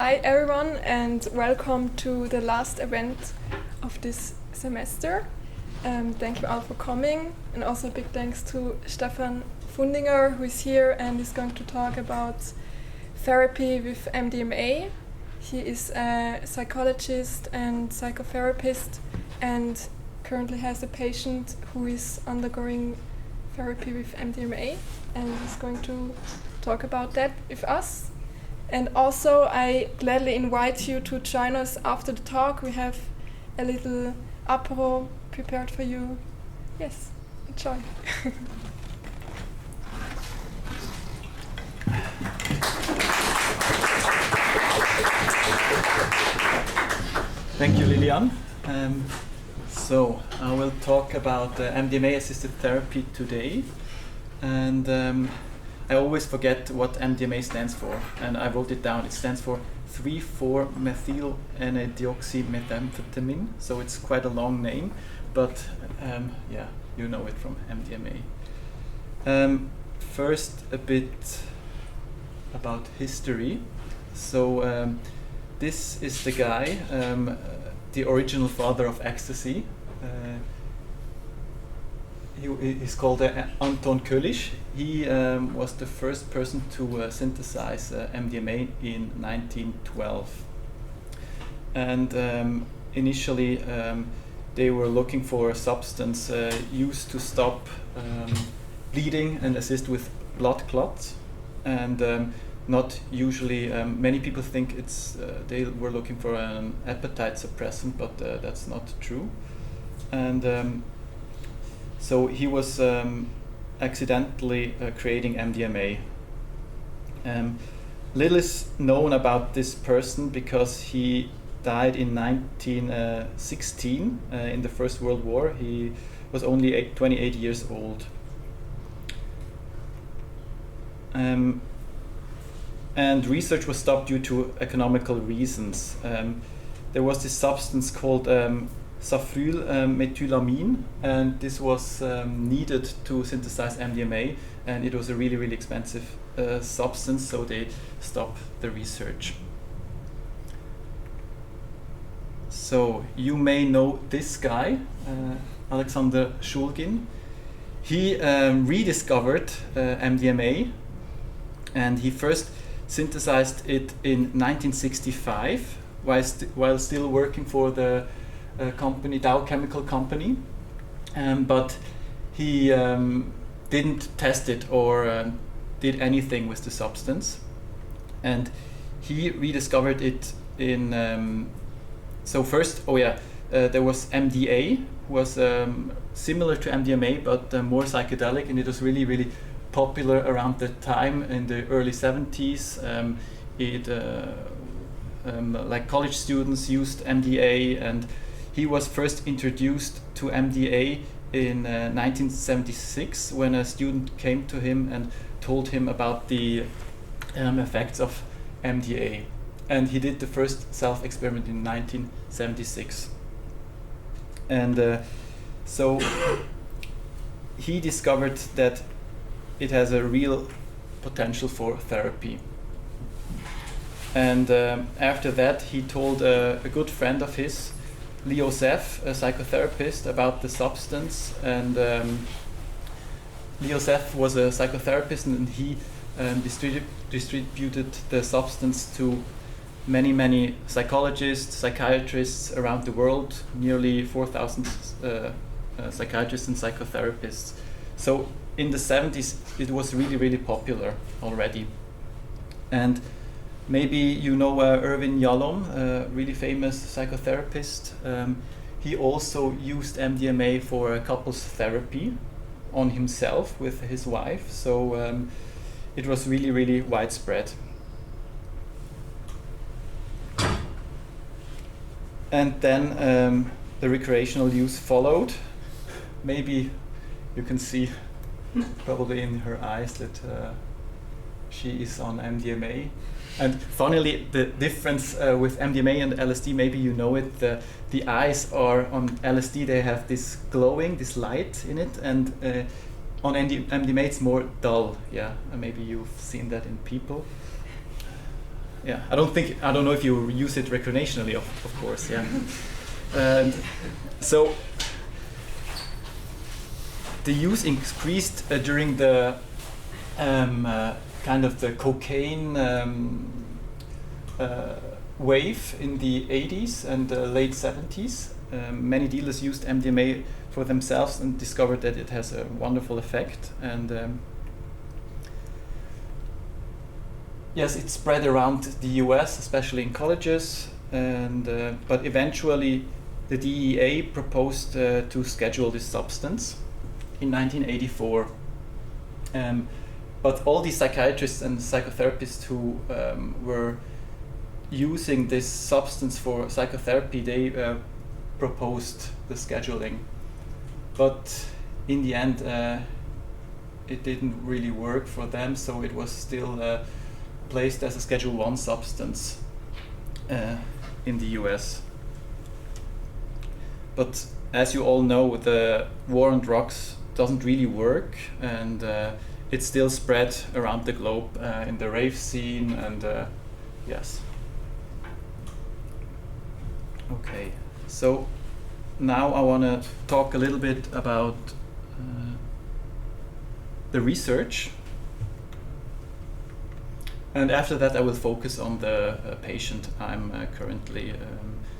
Hi everyone and welcome to the last event of this semester. Thank you all for coming, and also a big thanks to Stephan Fundiger, who is here and is going to talk about therapy with MDMA. He is a psychologist and psychotherapist and currently has a patient who is undergoing therapy with MDMA, and he's going to talk about that with us. And also I gladly invite you to join us after the talk. We have a little apéro prepared for you. Yes, enjoy. Thank you, Lilian. So I will talk about MDMA-assisted therapy today, and I always forget what MDMA stands for, and I wrote it down. It stands for 3,4-methyl-N-deoxymethamphetamine, so it's quite a long name, but yeah, you know it from MDMA. First, a bit about history. So this is the guy, the original father of ecstasy. He's called Anton Kölisch. He was the first person to synthesize MDMA in 1912. And initially they were looking for a substance used to stop bleeding and assist with blood clots. And not usually, many people think they were looking for an appetite suppressant, but that's not true. And so he was accidentally creating MDMA. Little is known about this person because he died in 1916 in the First World War. He was only 28 years old. And research was stopped due to economical reasons. There was this substance called safrylmethylamine, and this was needed to synthesize MDMA, and it was a really, really expensive substance, so they stopped the research. So you may know this guy, Alexander Shulgin. He rediscovered MDMA, and he first synthesized it in 1965 while still working for the company, Dow Chemical Company, but he didn't test it or did anything with the substance, and he rediscovered it in so first there was MDA, was similar to MDMA but more psychedelic, and it was really, really popular around that time in the early 70s. Like college students used MDA, and he was first introduced to MDA in 1976 when a student came to him and told him about the effects of MDA. And he did the first self-experiment in 1976. And so he discovered that it has a real potential for therapy. And after that, he told a good friend of his, Leo Zeff, a psychotherapist, about the substance. And Leo Zeff was a psychotherapist, and he distributed the substance to many, many psychologists, psychiatrists around the world, nearly 4,000 psychiatrists and psychotherapists. So in the 70s, it was really, really popular already. And maybe you know Irvin Yalom, a really famous psychotherapist. He also used MDMA for a couples therapy on himself with his wife. So it was really, really widespread. And then the recreational use followed. Maybe you can see probably in her eyes that she is on MDMA. And funnily, the difference with MDMA and LSD, maybe you know it, the eyes are on LSD, they have this glowing, this light in it, and on MDMA it's more dull, yeah, maybe you've seen that in people. yeah. I don't know if you use it recreationally, of course, yeah. And so the use increased during the kind of the cocaine wave in the 80s and late 70s. Many dealers used MDMA for themselves and discovered that it has a wonderful effect. And yes, it spread around the US, especially in colleges. And but eventually, the DEA proposed to schedule this substance in 1984. But all the psychiatrists and psychotherapists who were using this substance for psychotherapy, they proposed the scheduling. But in the end, it didn't really work for them, so it was still placed as a Schedule I substance in the US. But as you all know, the war on drugs doesn't really work, and it's still spread around the globe in the rave scene, and yes. Okay, so now I want to talk a little bit about the research, and after that I will focus on the patient I'm currently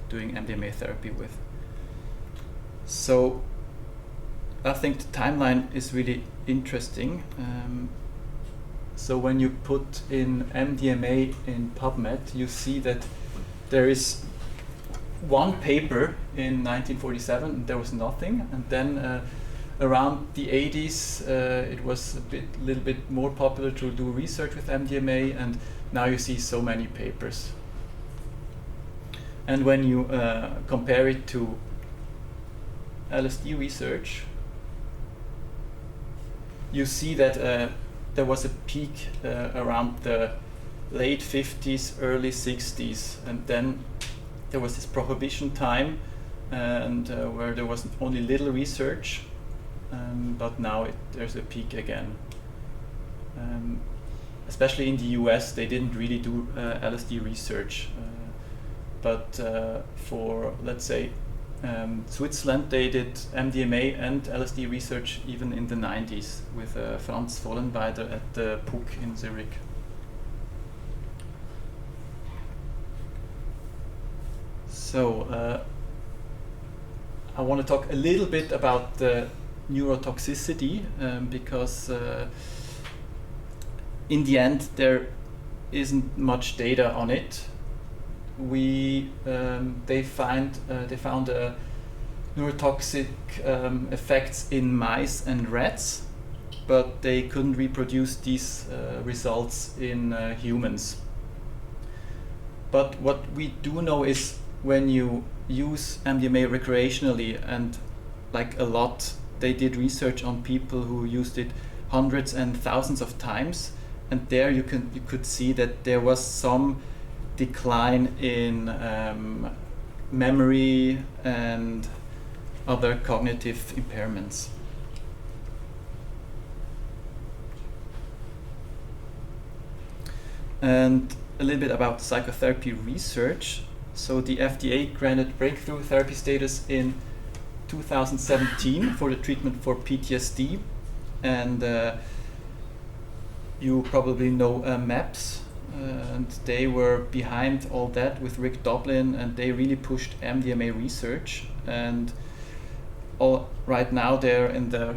doing MDMA therapy with. So I think the timeline is really interesting. So when you put in MDMA in PubMed, you see that there is one paper in 1947, there was nothing, and then around the 80s it was a little bit more popular to do research with MDMA, and now you see so many papers. And when you compare it to LSD research, you see that there was a peak around the late 50s, early 60s, and then there was this prohibition time, and where there was only little research, but now there's a peak again. Especially in the US, they didn't really do LSD research, but for, let's say, Switzerland, they did MDMA and LSD research even in the 90s with Franz Vollenweider at the PUC in Zurich. So I want to talk a little bit about the neurotoxicity because in the end there isn't much data on it. They found neurotoxic effects in mice and rats, but they couldn't reproduce these results in humans. But what we do know is when you use MDMA recreationally, and like a lot, they did research on people who used it hundreds and thousands of times, and there you could see that there was some decline in memory and other cognitive impairments. And a little bit about psychotherapy research. So the FDA granted breakthrough therapy status in 2017 for the treatment for PTSD, and you probably know MAPS, and they were behind all that with Rick Doblin, and they really pushed MDMA research, and right now they're in the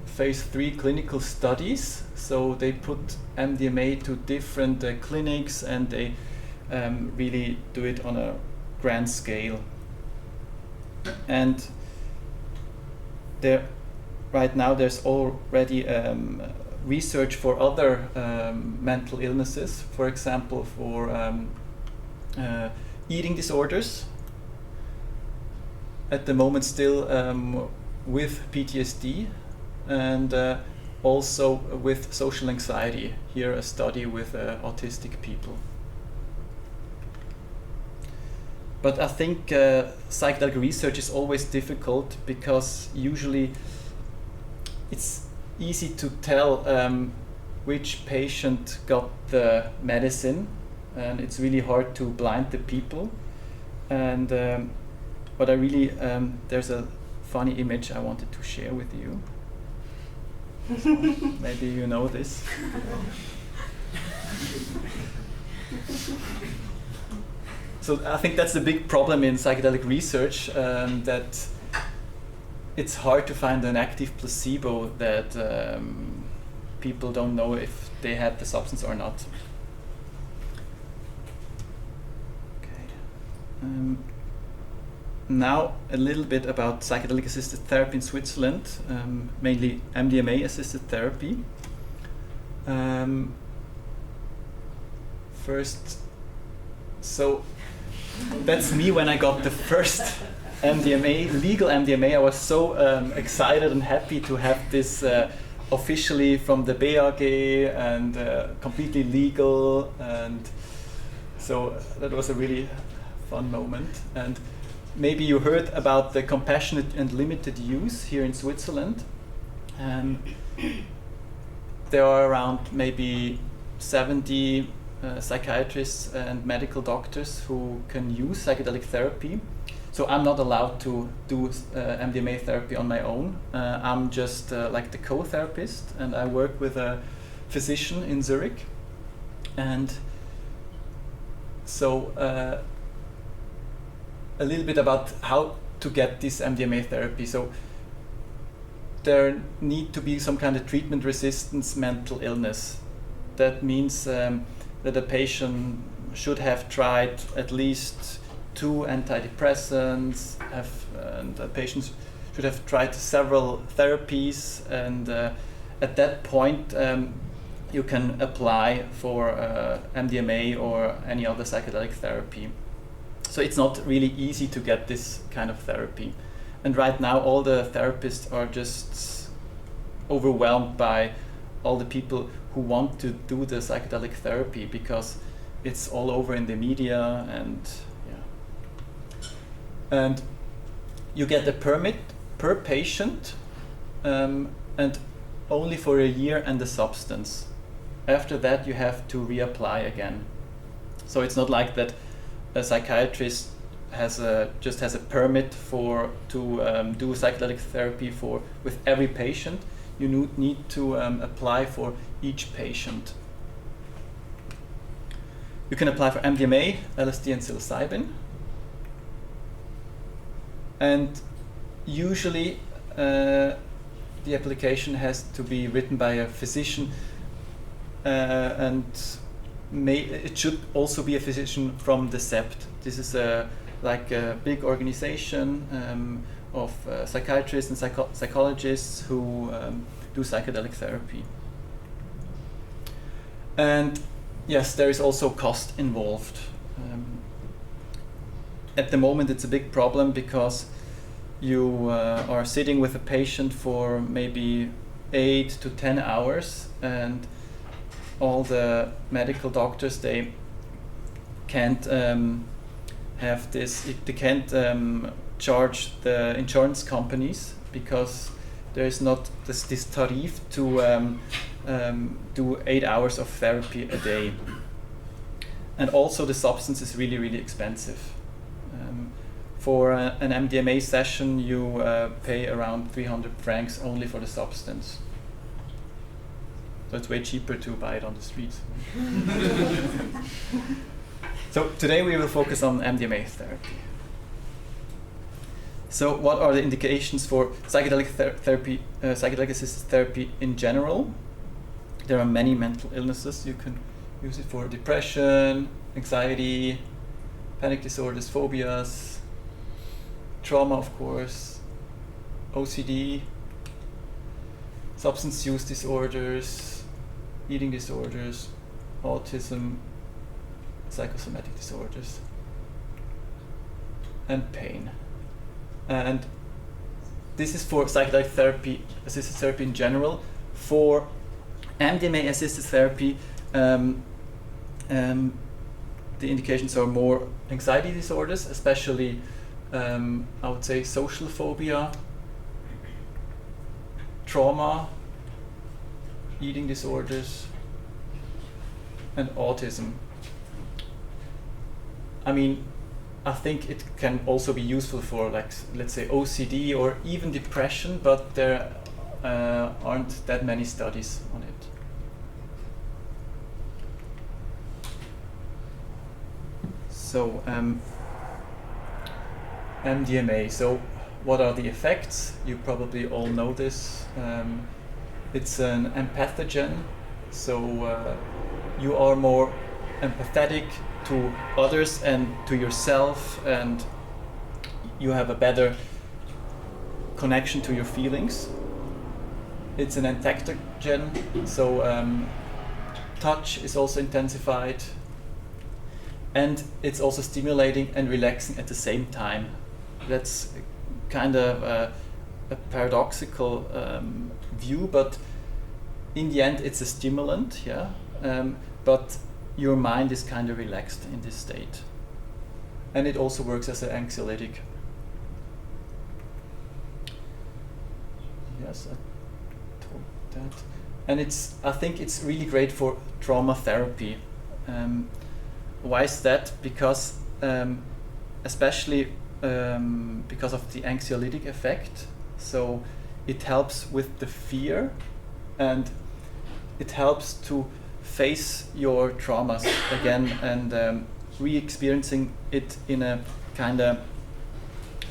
phase 3 clinical studies. So they put MDMA to different clinics, and they really do it on a grand scale. And right now there's already research for other mental illnesses, for example for eating disorders, at the moment still with PTSD, and also with social anxiety. Here a study with autistic people. But I think psychedelic research is always difficult because usually it's easy to tell which patient got the medicine, and it's really hard to blind the people. And what I really there's a funny image I wanted to share with you. Maybe you know this. So I think that's the big problem in psychedelic research, that it's hard to find an active placebo that people don't know if they had the substance or not. Okay. Now a little bit about psychedelic-assisted therapy in Switzerland, mainly MDMA-assisted therapy. First, so that's me when I got the first MDMA, legal MDMA. I was so excited and happy to have this officially from the BAG and completely legal, and so that was a really fun moment. And maybe you heard about the compassionate and limited use here in Switzerland. There are around maybe 70 psychiatrists and medical doctors who can use psychedelic therapy. So I'm not allowed to do MDMA therapy on my own. I'm just like the co-therapist, and I work with a physician in Zurich. And so a little bit about how to get this MDMA therapy. So there need to be some kind of treatment resistance mental illness. That means that a patient should have tried at least 2 antidepressants, and the patient should have tried several therapies, and at that point you can apply for MDMA or any other psychedelic therapy. So it's not really easy to get this kind of therapy. And right now all the therapists are just overwhelmed by all the people who want to do the psychedelic therapy, because it's all over in the media, and and you get a permit per patient, and only for a year and the substance. After that you have to reapply again. So it's not like that a psychiatrist just has a permit to do psychedelic therapy with every patient. You need to apply for each patient. You can apply for MDMA, LSD, and psilocybin. And usually the application has to be written by a physician, and it should also be a physician from the SÄPT. This is like a big organization of psychiatrists and psychologists who do psychedelic therapy. And yes, there is also cost involved. At the moment it's a big problem, because you are sitting with a patient for maybe 8 to 10 hours, and all the medical doctors, they can't have this, they can't charge the insurance companies, because there is not this tariff to do 8 hours of therapy a day. And also the substance is really, really expensive. For an MDMA session you pay around 300 francs only for the substance. So it's way cheaper to buy it on the streets. So today we will focus on MDMA therapy. So what are the indications for psychedelic therapy, psychedelic-assisted therapy in general? There are many mental illnesses. You can use it for depression, anxiety, panic disorders, phobias, trauma, of course, OCD, substance use disorders, eating disorders, autism, psychosomatic disorders, and pain. And this is for psychedelic therapy, assisted therapy in general. For MDMA-assisted therapy, the indications are more anxiety disorders, especially I would say social phobia, trauma, eating disorders, and autism. I mean, I think it can also be useful for, like, let's say OCD or even depression, but there aren't that many studies on it. So MDMA. So what are the effects? You probably all know this. It's an empathogen, so you are more empathetic to others and to yourself, and you have a better connection to your feelings. It's an entactogen, so touch is also intensified, and it's also stimulating and relaxing at the same time. That's kind of a paradoxical view, but in the end it's a stimulant, yeah. But your mind is kind of relaxed in this state, and it also works as an anxiolytic. Yes, I told that. And I think it's really great for trauma therapy. Why is that? Because especially because of the anxiolytic effect. So it helps with the fear, and it helps to face your traumas again and re-experiencing it in a kind of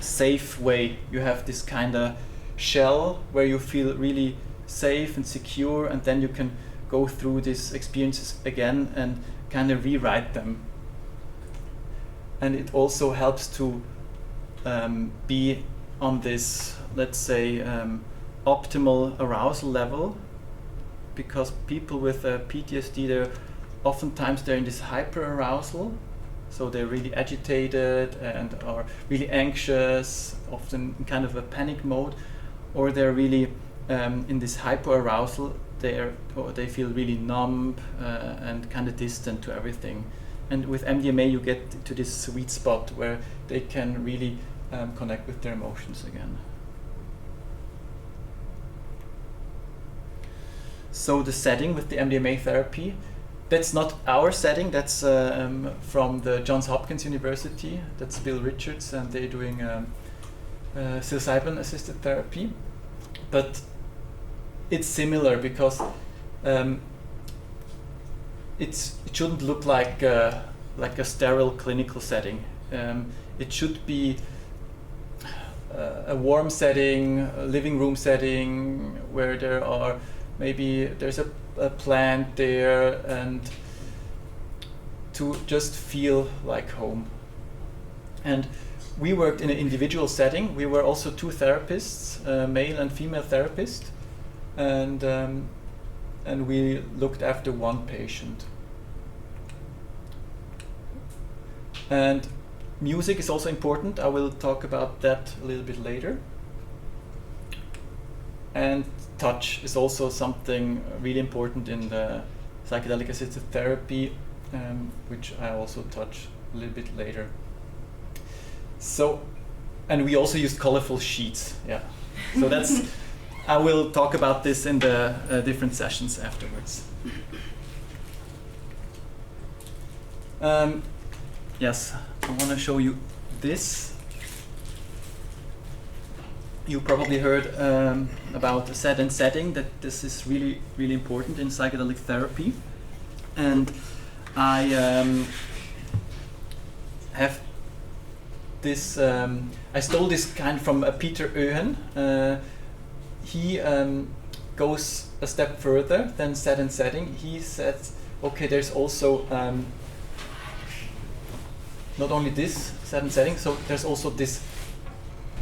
safe way. You have this kind of shell where you feel really safe and secure, and then you can go through these experiences again and kind of rewrite them. And it also helps to be on this, let's say, optimal arousal level, because people with PTSD, they're in this hyper arousal, so they're really agitated and are really anxious, often in kind of a panic mode, or they're really in this hyper arousal. They feel really numb and kind of distant to everything. And with MDMA, you get to this sweet spot where they can really connect with their emotions again. So the setting with the MDMA therapy, that's not our setting, that's from the Johns Hopkins University, that's Bill Richards, and they're doing psilocybin-assisted therapy. But it's similar because it shouldn't look like a sterile clinical setting. It should be a warm setting, a living room setting, where there's a plant there, and to just feel like home. And we worked in an individual setting. We were also two therapists, male and female therapist, and we looked after one patient. And music is also important. I will talk about that a little bit later. And touch is also something really important in the psychedelic-assisted therapy, which I also touch a little bit later. So, and we also used colorful sheets, yeah. So I will talk about this in the different sessions afterwards. Yes, I want to show you this. You probably heard about the set and setting, that this is really, really important in psychedelic therapy. And I have this, I stole this kind from Peter Oehen. He goes a step further than set and setting. He said, okay, there's also not only this set and setting, so there's also the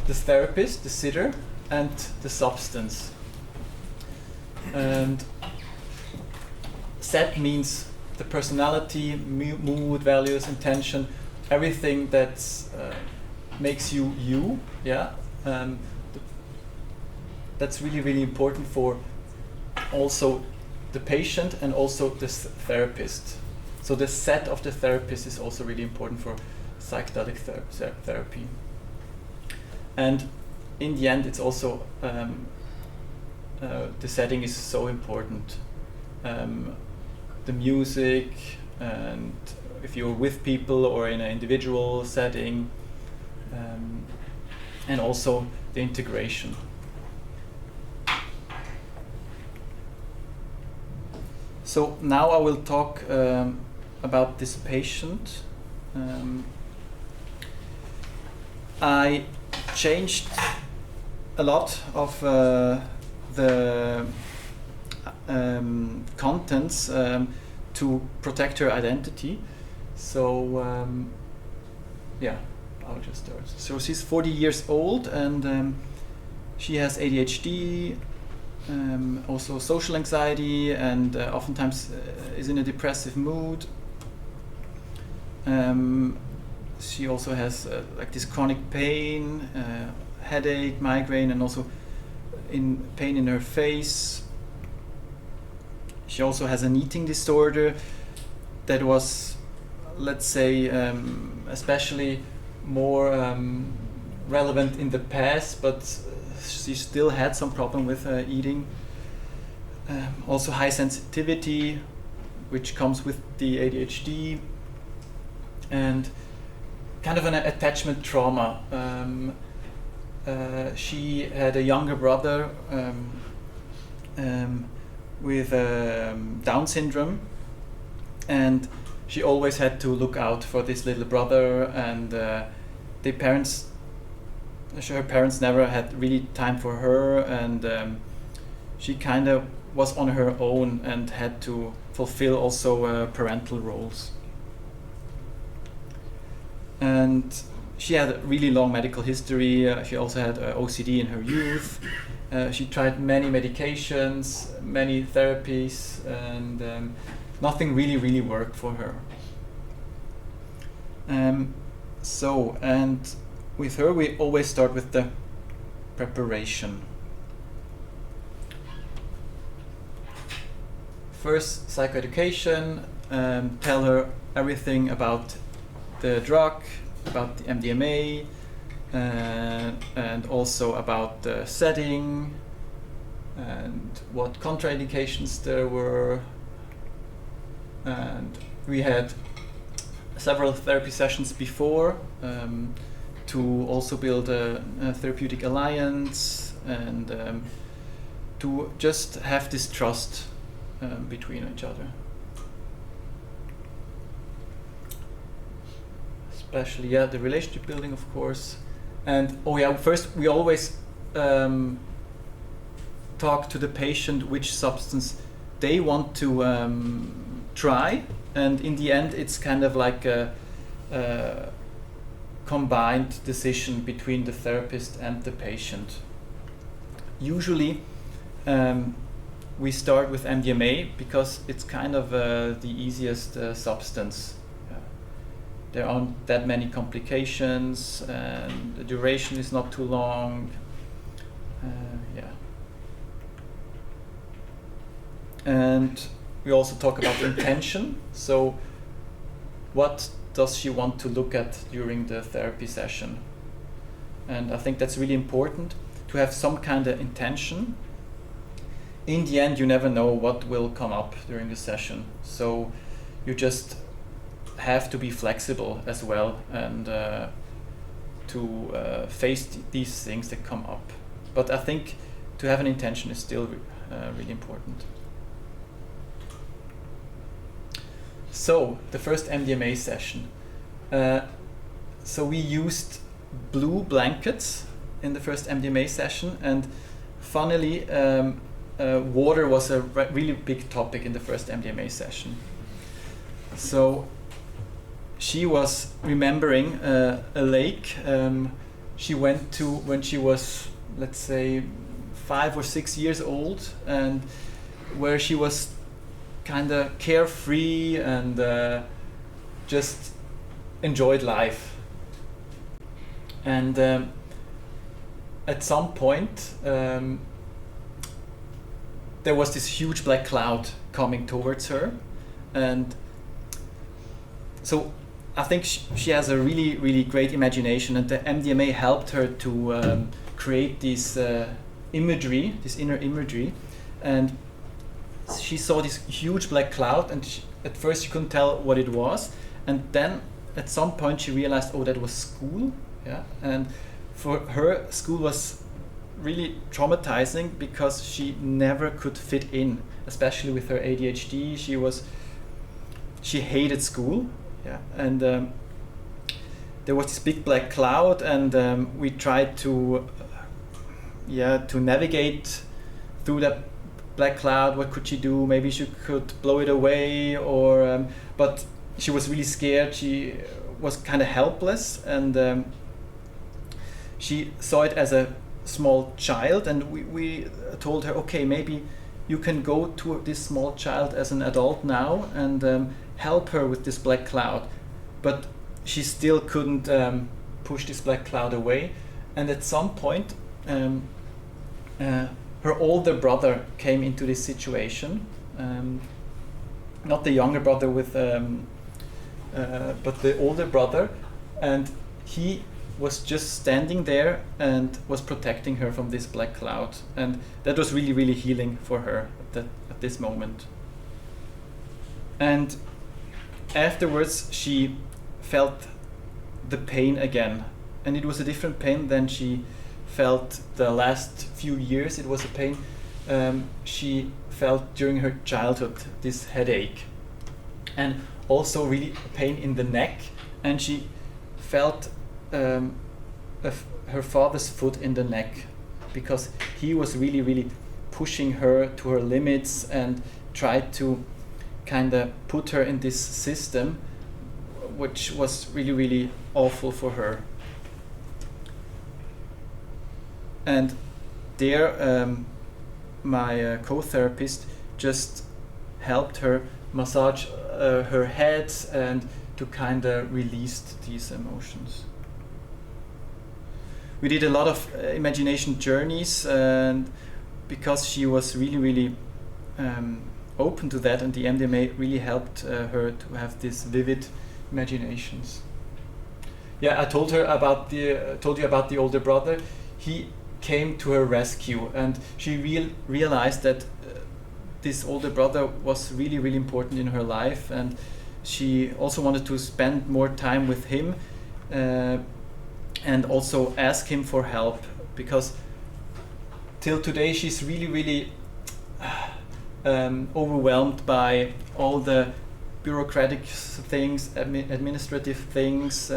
therapist, the sitter, and the substance. And set means the personality, mood, values, intention, everything that makes you you, yeah. That's really, really important for also the patient and also the therapist. So the set of the therapist is also really important for psychedelic therapy. And in the end, it's also the setting is so important. The music, and if you're with people or in an individual setting, and also the integration. So now I will talk about this patient. I changed a lot of the contents to protect her identity. So yeah, I'll just start. So she's 40 years old, and she has ADHD, also social anxiety, and oftentimes is in a depressive mood. She also has like this chronic pain, headache, migraine, and also pain in her face. She also has an eating disorder that was, let's say, especially more relevant in the past, but she still had some problem with eating. Also high sensitivity, which comes with the ADHD, and kind of an attachment trauma. She had a younger brother with Down syndrome, and she always had to look out for this little brother, and her parents never had really time for her, and she kind of was on her own and had to fulfill also parental roles. And she had a really long medical history. She also had OCD in her youth. She tried many medications, many therapies, and nothing really worked for her. And with her we always start with the preparation. First, psychoeducation, tell her everything about the drug, about the MDMA, and also about the setting and what contraindications there were. And we had several therapy sessions before to also build a therapeutic alliance, and to just have this trust between each other. Especially, the relationship building, of course. And first we always talk to the patient which substance they want to try, and in the end it's kind of like a combined decision between the therapist and the patient. Usually we start with MDMA because it's kind of the easiest substance. There aren't that many complications, and the duration is not too long. And we also talk about intention. So what does she want to look at during the therapy session? And I think that's really important to have some kind of intention. In the end, you never know what will come up during the session. So you just have to be flexible as well, and to face these things that come up. But I think to have an intention is still really important. So the first MDMA session. So we used blue blankets in the first MDMA session, and funnily water was a really big topic in the first MDMA session. So she was remembering a lake she went to when she was, let's say, 5 or 6 years old, and where she was kind of carefree and just enjoyed life. And at some point there was this huge black cloud coming towards her, and so I think she has a really great imagination, and the MDMA helped her to create this imagery, this inner imagery, and she saw this huge black cloud, and at first she couldn't tell what it was, And then at some point she realized, oh, that was school, yeah. And for her, school was really traumatizing because she never could fit in, especially with her ADHD. She hated school, yeah. And there was this big black cloud, and we tried to navigate through that black cloud. What could she do? Maybe she could blow it away, or but she was really scared. She was kind of helpless, and she saw it as a small child, and we told her, okay, maybe you can go to this small child as an adult now and help her with this black cloud. But she still couldn't push this black cloud away. And at some point, her older brother came into this situation, not the younger brother but the older brother, and he was just standing there and was protecting her from this black cloud, and that was really, really healing for her at this moment. And afterwards she felt the pain again, and it was a different pain than she felt the last few years. It was a pain she felt during her childhood, this headache, and also really pain in the neck, and she felt her father's foot in the neck, because he was really, really pushing her to her limits and tried to kind of put her in this system, which was really, really awful for her. And there my co-therapist just helped her massage her head and to kind of release these emotions. We did a lot of imagination journeys, and because she was really, really open to that, and the MDMA really helped her to have these vivid imaginations. Yeah, I told you about the older brother. He came to her rescue, and she realized that this older brother was really, really important in her life, and she also wanted to spend more time with him and also ask him for help, because till today she's really, really overwhelmed by all the bureaucratic things, administrative things.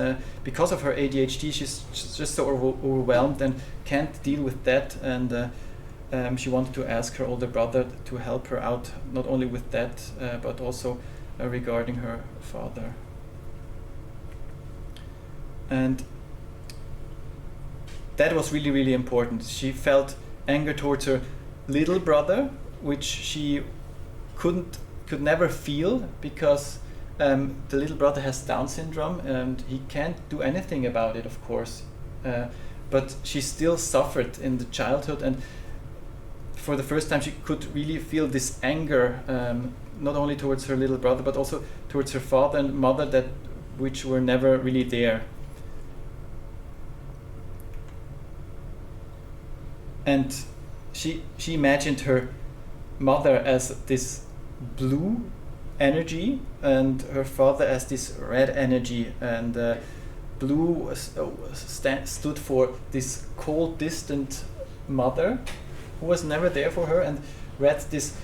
Because of her ADHD, she's just so overwhelmed and can't deal with that, and she wanted to ask her older brother to help her out, not only with that, but also regarding her father. And that was really, really important. She felt anger towards her little brother, which she could never feel, because the little brother has Down syndrome and he can't do anything about it, of course. But she still suffered in the childhood, and for the first time she could really feel this anger, not only towards her little brother but also towards her father and mother, which were never really there. And she imagined her mother as this blue energy and her father as this red energy, and blue stood for this cold, distant mother who was never there for her, and red this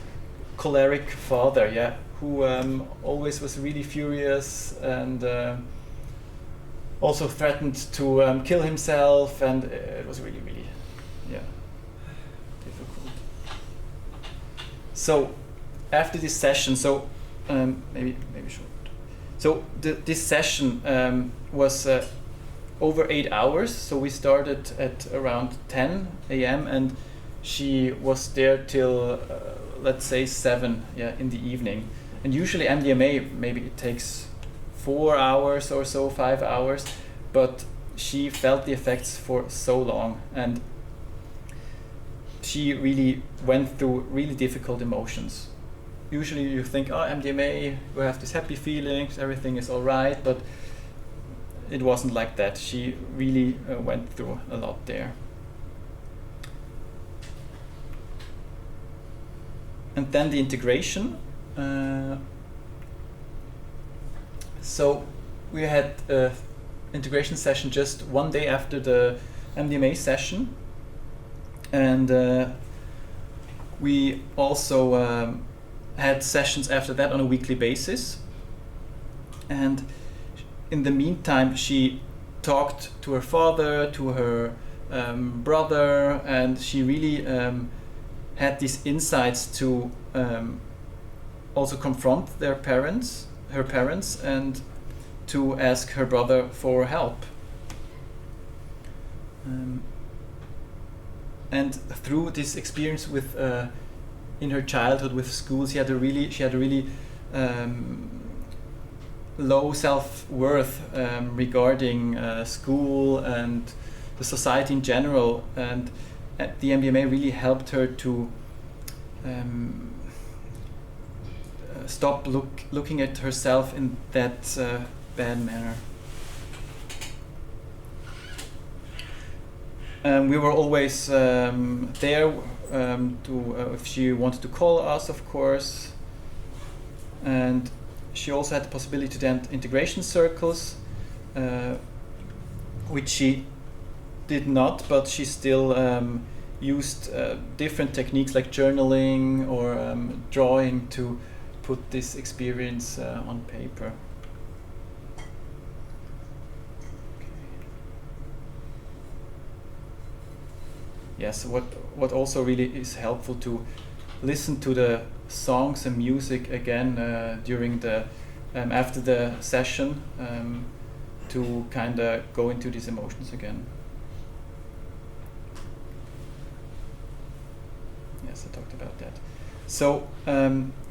choleric father, yeah, who always was really furious and also threatened to kill himself, and it was really, really, yeah, difficult. So after this session, so maybe short. So this session was over 8 hours. So we started at around 10 a.m. and she was there till let's say 7 in the evening. And usually MDMA, maybe it takes 4 hours or so, 5 hours, but she felt the effects for so long, and she really went through really difficult emotions. Usually you think, oh, MDMA, you have these happy feelings, everything is all right, but it wasn't like that. She really went through a lot there. And then the integration. So we had an integration session just one day after the MDMA session, and we also had sessions after that on a weekly basis. And in the meantime, she talked to her father, to her brother, and she really had these insights to also confront her parents, and to ask her brother for help. And through this experience with in her childhood with school, she had a really low self-worth regarding school and the society in general, and the MDMA really helped her to stop looking at herself in that bad manner. We were always there to if she wanted to call us, of course, and she also had the possibility to attend integration circles, which she did not, but she still used different techniques like journaling or drawing to put this experience on paper. Yes, what also really is helpful to listen to the songs and music again during the after the session to kind of go into these emotions again. Yes, I talked about that. So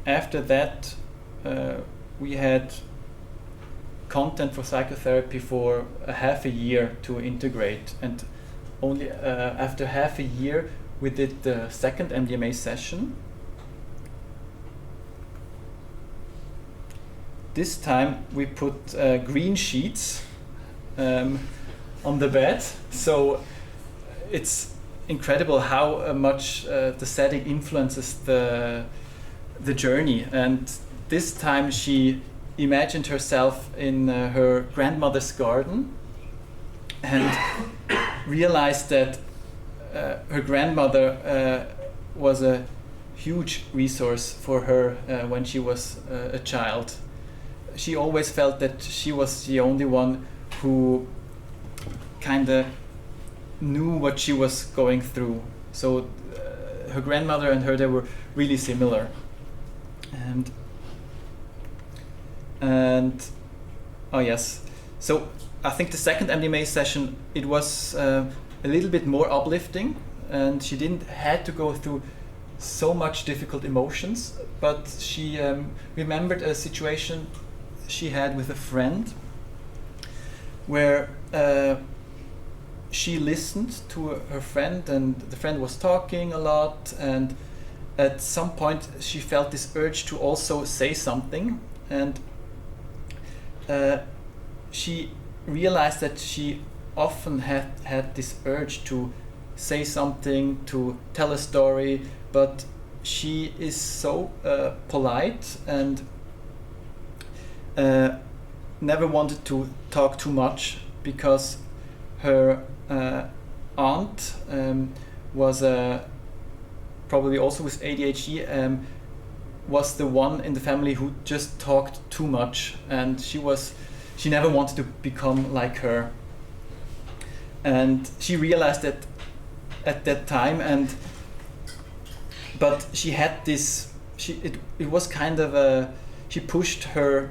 after that, we had content for psychotherapy for a half a year to integrate, and only after half a year we did the second MDMA session. This time we put green sheets on the bed, so it's incredible how much the setting influences the journey. And this time she imagined herself in her grandmother's garden and realized that her grandmother was a huge resource for her when she was a child. She always felt that she was the only one who kind of knew what she was going through. So her grandmother and her, they were really similar. And oh yes, so I think the second MDMA session, it was a little bit more uplifting, and she didn't had to go through so much difficult emotions, but she remembered a situation she had with a friend where she listened to her friend, and the friend was talking a lot, and at some point she felt this urge to also say something, and she realized that she often had this urge to say something, to tell a story, but she is so polite and never wanted to talk too much, because her aunt was probably also with ADHD, was the one in the family who just talked too much, and she never wanted to become like her. And she realized that at that time, but she had this, it was kind of she pushed her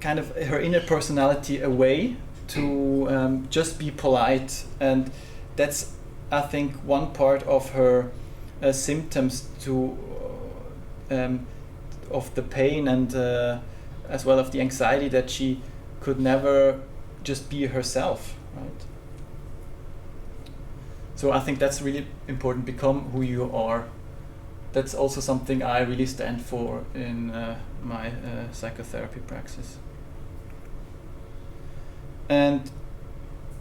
inner personality away to just be polite, and that's, I think, one part of her symptoms of the pain and as well of the anxiety, that she could never just be herself, right? So I think that's really important. Become who you are. That's also something I really stand for in my psychotherapy praxis. And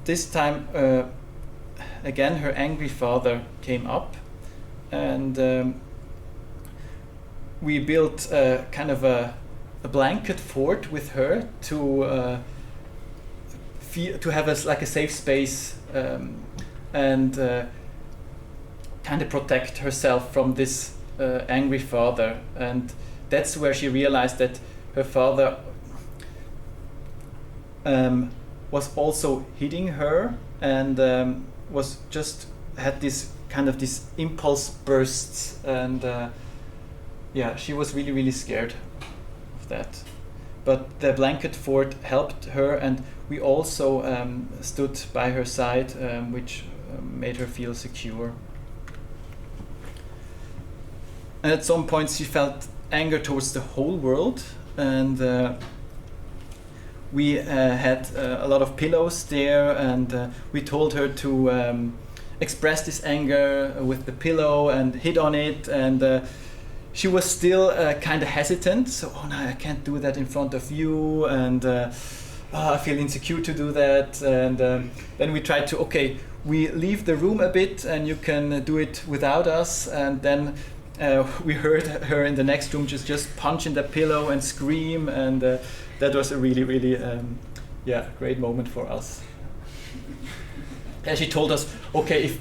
this time, again, her angry father came up, and we built kind of a blanket fort with her to to have like a safe space and kind of protect herself from this angry father. And that's where she realized that her father was also hitting her, and was just had this kind of this impulse bursts, and yeah, she was really, really scared of that. But the blanket fort helped her, and we also stood by her side, which made her feel secure. And at some point she felt anger towards the whole world, and we had a lot of pillows there, and we told her to express this anger with the pillow and hit on it, and she was still kind of hesitant. So, oh no, I can't do that in front of you, and I feel insecure to do that. And then we tried to, okay, we leave the room a bit and you can do it without us. And then we heard her in the next room just punch in the pillow and scream, and that was a really, really great moment for us. And she told us, okay,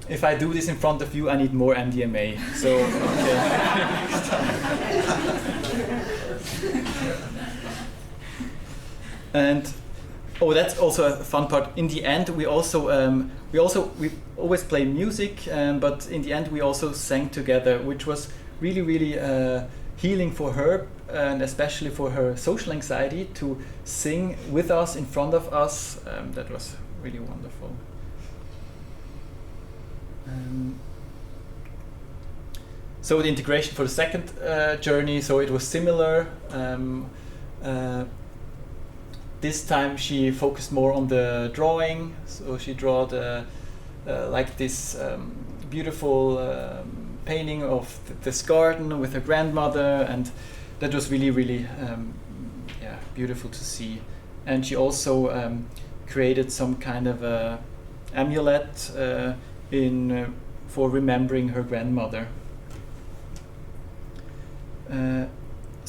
if I do this in front of you, I need more MDMA. So, okay, next time. And that's also a fun part. In the end, we always play music, but in the end we also sang together, which was really, really healing for her, and especially for her social anxiety, to sing with us in front of us. That was really wonderful. So the integration for the second journey, so it was similar. This time she focused more on the drawing, so she drew like this beautiful painting of this garden with her grandmother, and that was really, really beautiful to see. And she also created some kind of amulet for remembering her grandmother.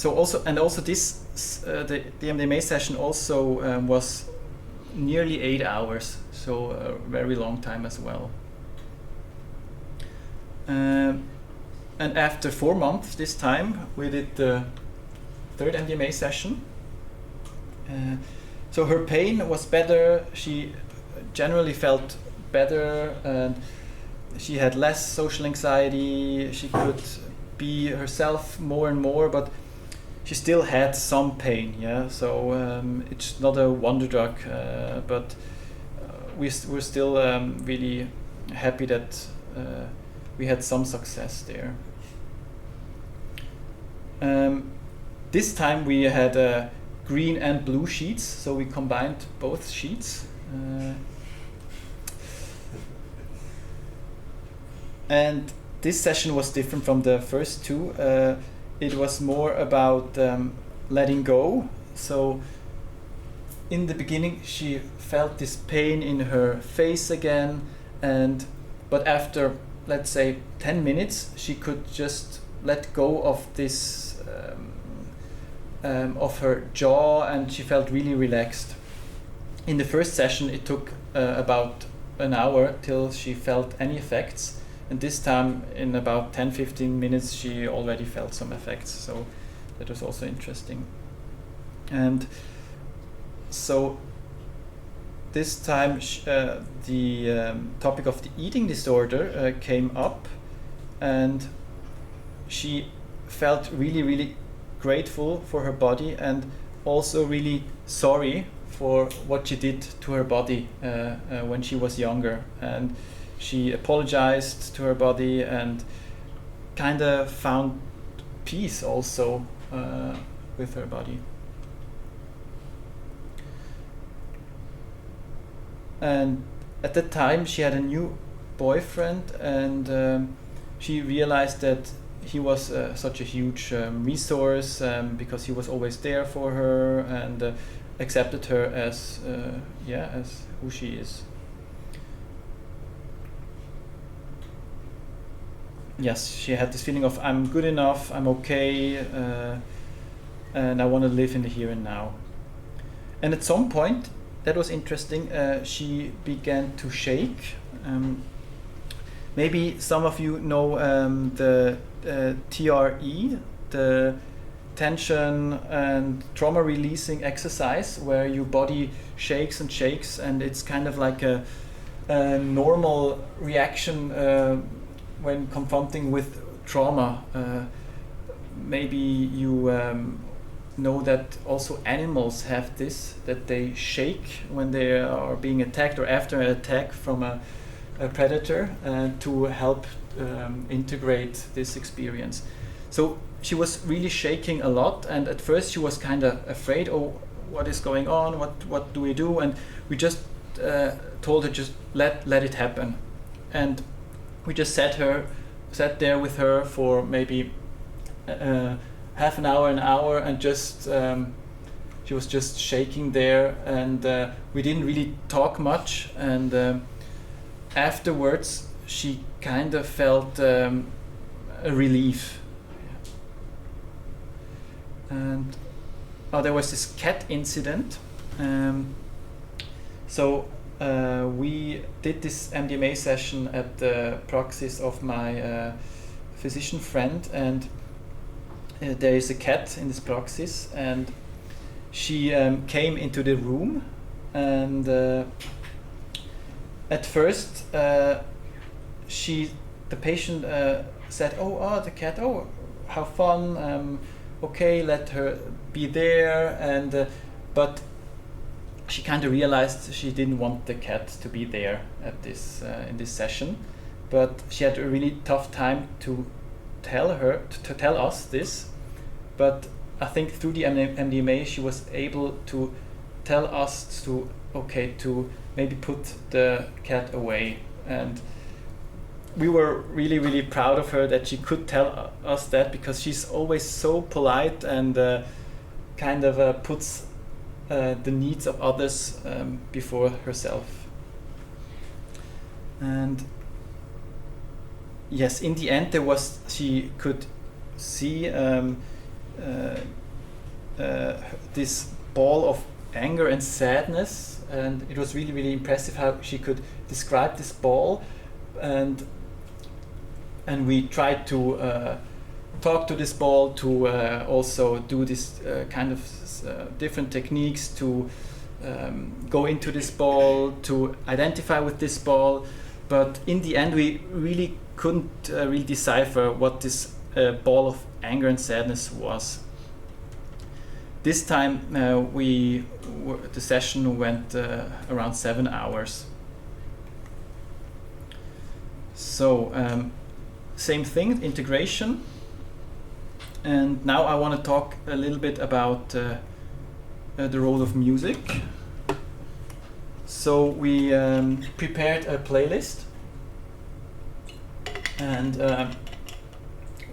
Also this the MDMA session also was nearly 8 hours, so a very long time as well. And after 4 months, this time we did the third MDMA session. So her pain was better. She generally felt better, and she had less social anxiety. She could be herself more and more, but she still had some pain. So it's not a wonder drug, but we're still really happy that we had some success there. This time we had green and blue sheets, so we combined both sheets. And this session was different from the first two. It was more about letting go. So in the beginning she felt this pain in her face again, but after, let's say, 10 minutes she could just let go of this of her jaw, and she felt really relaxed. In the first session it took about an hour till she felt any effects, and this time in about 10-15 minutes she already felt some effects, so that was also interesting. And so this time the topic of the eating disorder came up, and she felt really, really grateful for her body, and also really sorry for what she did to her body when she was younger. And she apologized to her body and kind of found peace also with her body. And at that time she had a new boyfriend, and she realized that he was such a huge resource, because he was always there for her and accepted her as who she is. Yes, she had this feeling of, I'm good enough, I'm okay, and I want to live in the here and now. And at some point that was interesting. She began to shake. Maybe some of you know the TRE, the tension and trauma releasing exercise, where your body shakes and shakes, and it's kind of like a normal reaction when confronting with trauma. Maybe you know that also animals have this, that they shake when they are being attacked or after an attack from a predator, to help integrate this experience. So she was really shaking a lot, and at first she was kind of afraid. Oh, what is going on? What do we do? And we just told her, just let it happen. And we just sat there with her for maybe half an hour, and just she was just shaking there, and we didn't really talk much. And afterwards, she kind of felt a relief. And there was this cat incident. So we did this MDMA session at the praxis of my physician friend, and there is a cat in this praxis, and she came into the room, and at first the patient said, oh, the cat, oh, how fun, okay, let her be there, and but she kind of realized she didn't want the cat to be there at this in this session, but she had a really tough time to tell us this. But I think through the MDMA she was able to tell us to maybe put the cat away, and we were really, really proud of her that she could tell us that, because she's always so polite and kind of puts the needs of others before herself. And yes, in the end she could see this ball of anger and sadness, and it was really, really impressive how she could describe this ball. And we tried to talk to this ball, to also do this kind of different techniques to go into this ball, to identify with this ball. But in the end, we really couldn't really decipher what this ball of anger and sadness was. This time, the session went around 7 hours. So, same thing, integration. And now I want to talk a little bit about the role of music. So we prepared a playlist, and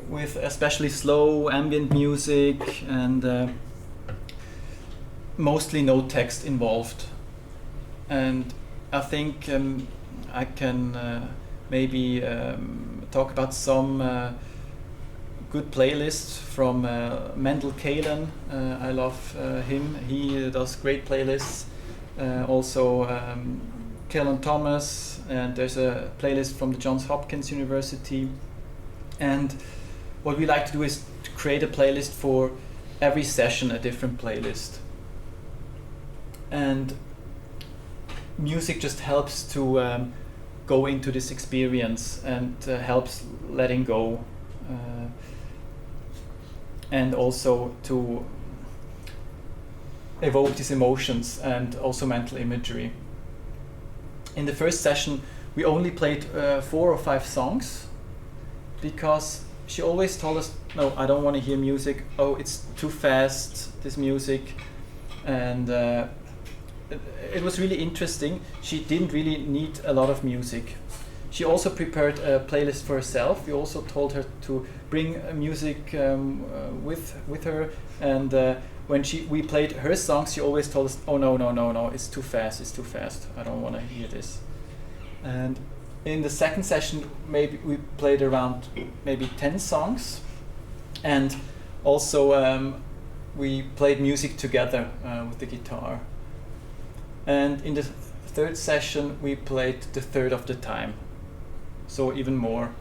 with especially slow ambient music, and mostly no text involved. And I think I can maybe talk about some good playlists from Mendel Kalen. I love him. He does great playlists. Also Kellen Thomas, and there's a playlist from the Johns Hopkins University. And what we like to do is to create a playlist for every session, a different playlist. And music just helps to go into this experience, and helps letting go, and also to evoke these emotions and also mental imagery. In the first session, we only played 4 or 5 songs, because she always told us, no, I don't want to hear music. Oh, it's too fast, this music. And it was really interesting. She didn't really need a lot of music. She also prepared a playlist for herself. We also told her to bring music with her, and when we played her songs, she always told us, oh no, it's too fast, I don't want to hear this. And in the second session, maybe we played around maybe 10 songs, and also we played music together with the guitar. And in the third session, we played the third of the time, so even more.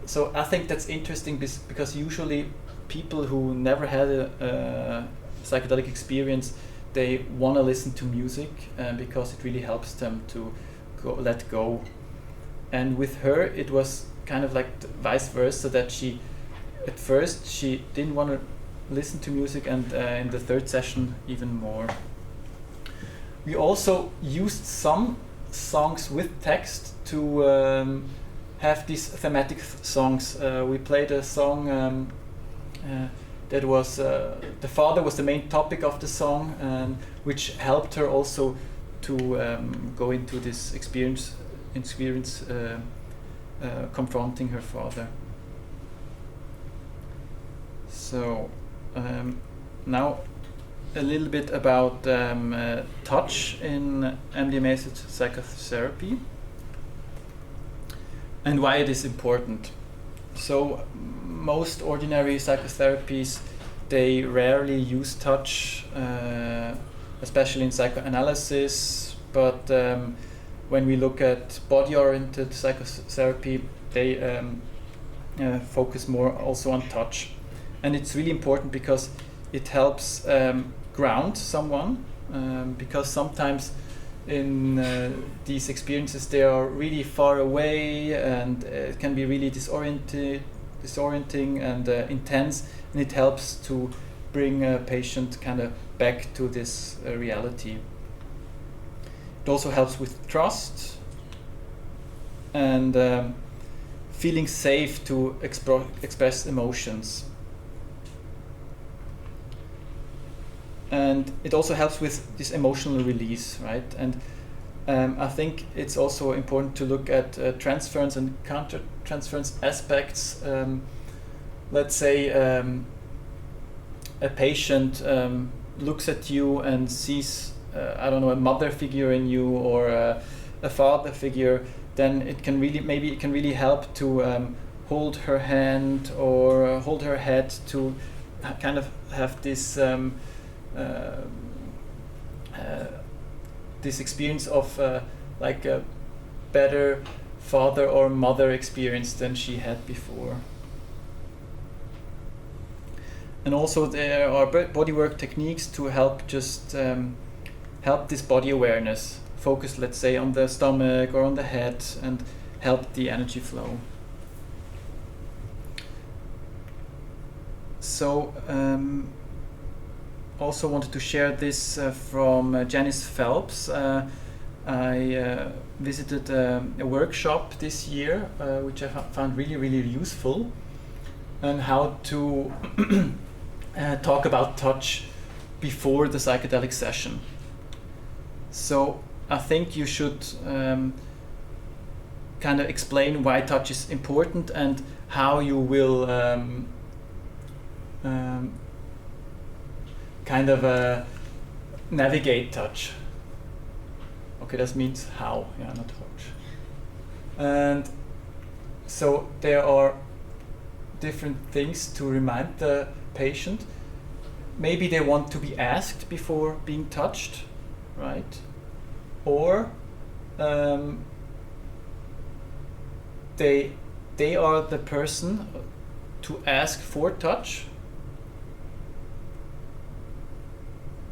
So I think that's interesting because usually people who never had a psychedelic experience, they want to listen to music because it really helps them to let go. And with her, it was kind of like vice versa, that at first she didn't want to listen to music, and in the third session even more. We also used some songs with text to have these thematic songs. We played a song that was the father was the main topic of the song, which helped her also to go into this experience confronting her father. So now a little bit about touch in MDMA-assisted psychotherapy and why it is important. So most ordinary psychotherapies, they rarely use touch, especially in psychoanalysis, but when we look at body-oriented psychotherapy, they focus more also on touch. And it's really important because it helps ground someone, because sometimes in these experiences they are really far away, and it can be really disorienting and intense, and it helps to bring a patient kind of back to this reality. It also helps with trust and feeling safe to express emotions. And it also helps with this emotional release, right? And I think it's also important to look at transference and counter-transference aspects. Let's say a patient looks at you and sees, a mother figure in you, or a father figure, then it can really help to hold her hand or hold her head, to kind of have this this experience of like a better father or mother experience than she had before. And also there are bodywork techniques to help help this body awareness, focus, let's say, on the stomach or on the head, and help the energy flow. So also wanted to share this from Janice Phelps. I visited a workshop this year, which I found really, really useful, and how to talk about touch before the psychedelic session. So I think you should kind of explain why touch is important and how you will kind of navigate touch. Okay, that means how, not touch. And so there are different things to remind the patient. Maybe they want to be asked before being touched, right? Or they are the person to ask for touch.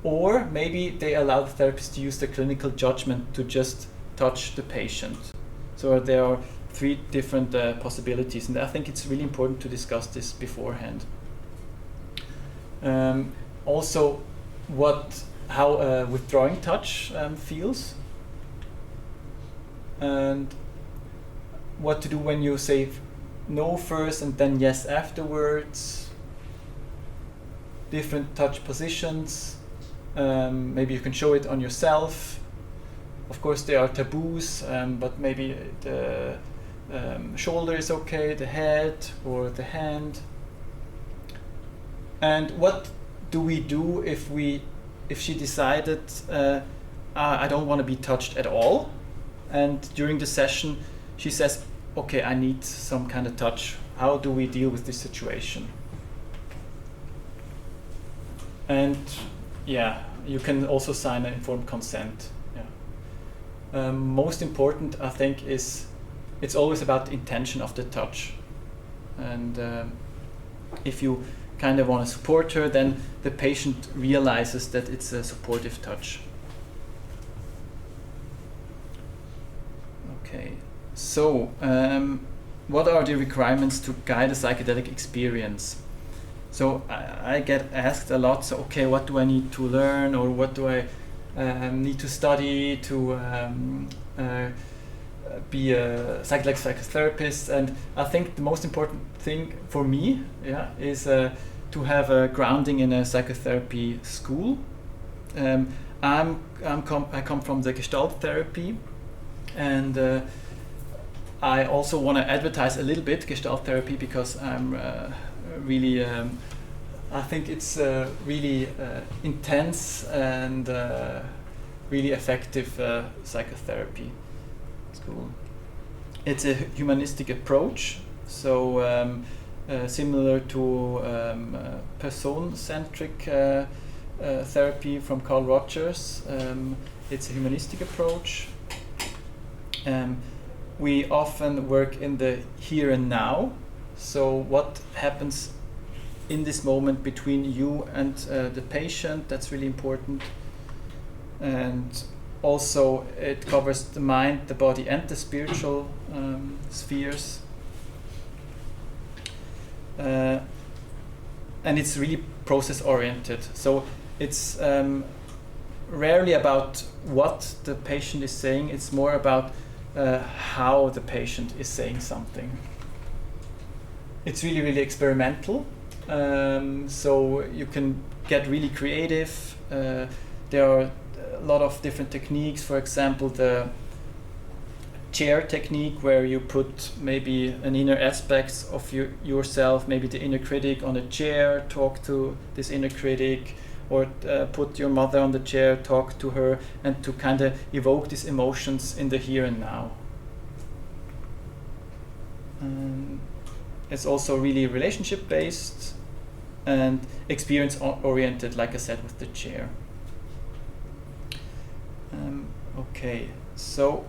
Or maybe they allow the therapist to use the clinical judgment to just touch the patient. So there are three different possibilities, and I think it's really important to discuss this beforehand. Also, how withdrawing touch feels, and what to do when you say no first and then yes afterwards. Different touch positions. Maybe you can show it on yourself. Of course, there are taboos, but maybe the shoulder is okay, the head or the hand. And what do we do if she decided I don't want to be touched at all, and during the session she says, okay, I need some kind of touch. How do we deal with this situation? And yeah, you can also sign an informed consent. Yeah. Most important, I think, is it's always about the intention of the touch. And if you kind of want to support her, then the patient realizes that it's a supportive touch. Okay, so what are the requirements to guide a psychedelic experience? So I get asked a lot, so okay, what do I need to learn, or what do I need to study to be a psychedelic psychotherapist? And I think the most important thing for me, yeah, is to have a grounding in a psychotherapy school. I come from the Gestalt therapy, and I also want to advertise a little bit Gestalt therapy because I'm really, I think it's really intense and really effective psychotherapy school. It's a humanistic approach, so similar to person-centric therapy from Carl Rogers. It's a humanistic approach. We often work in the here and now. So what happens in this moment between you and the patient, that's really important. And also it covers the mind, the body and the spiritual spheres. And it's really process oriented. So it's rarely about what the patient is saying, it's more about how the patient is saying something. It's really, really experimental. So you can get really creative. There are a lot of different techniques. For example, the chair technique, where you put maybe an inner aspects of yourself, maybe the inner critic on a chair, talk to this inner critic, or put your mother on the chair, talk to her, and to kind of evoke these emotions in the here and now. It's also really relationship based and experience oriented, like I said, with the chair. Okay, so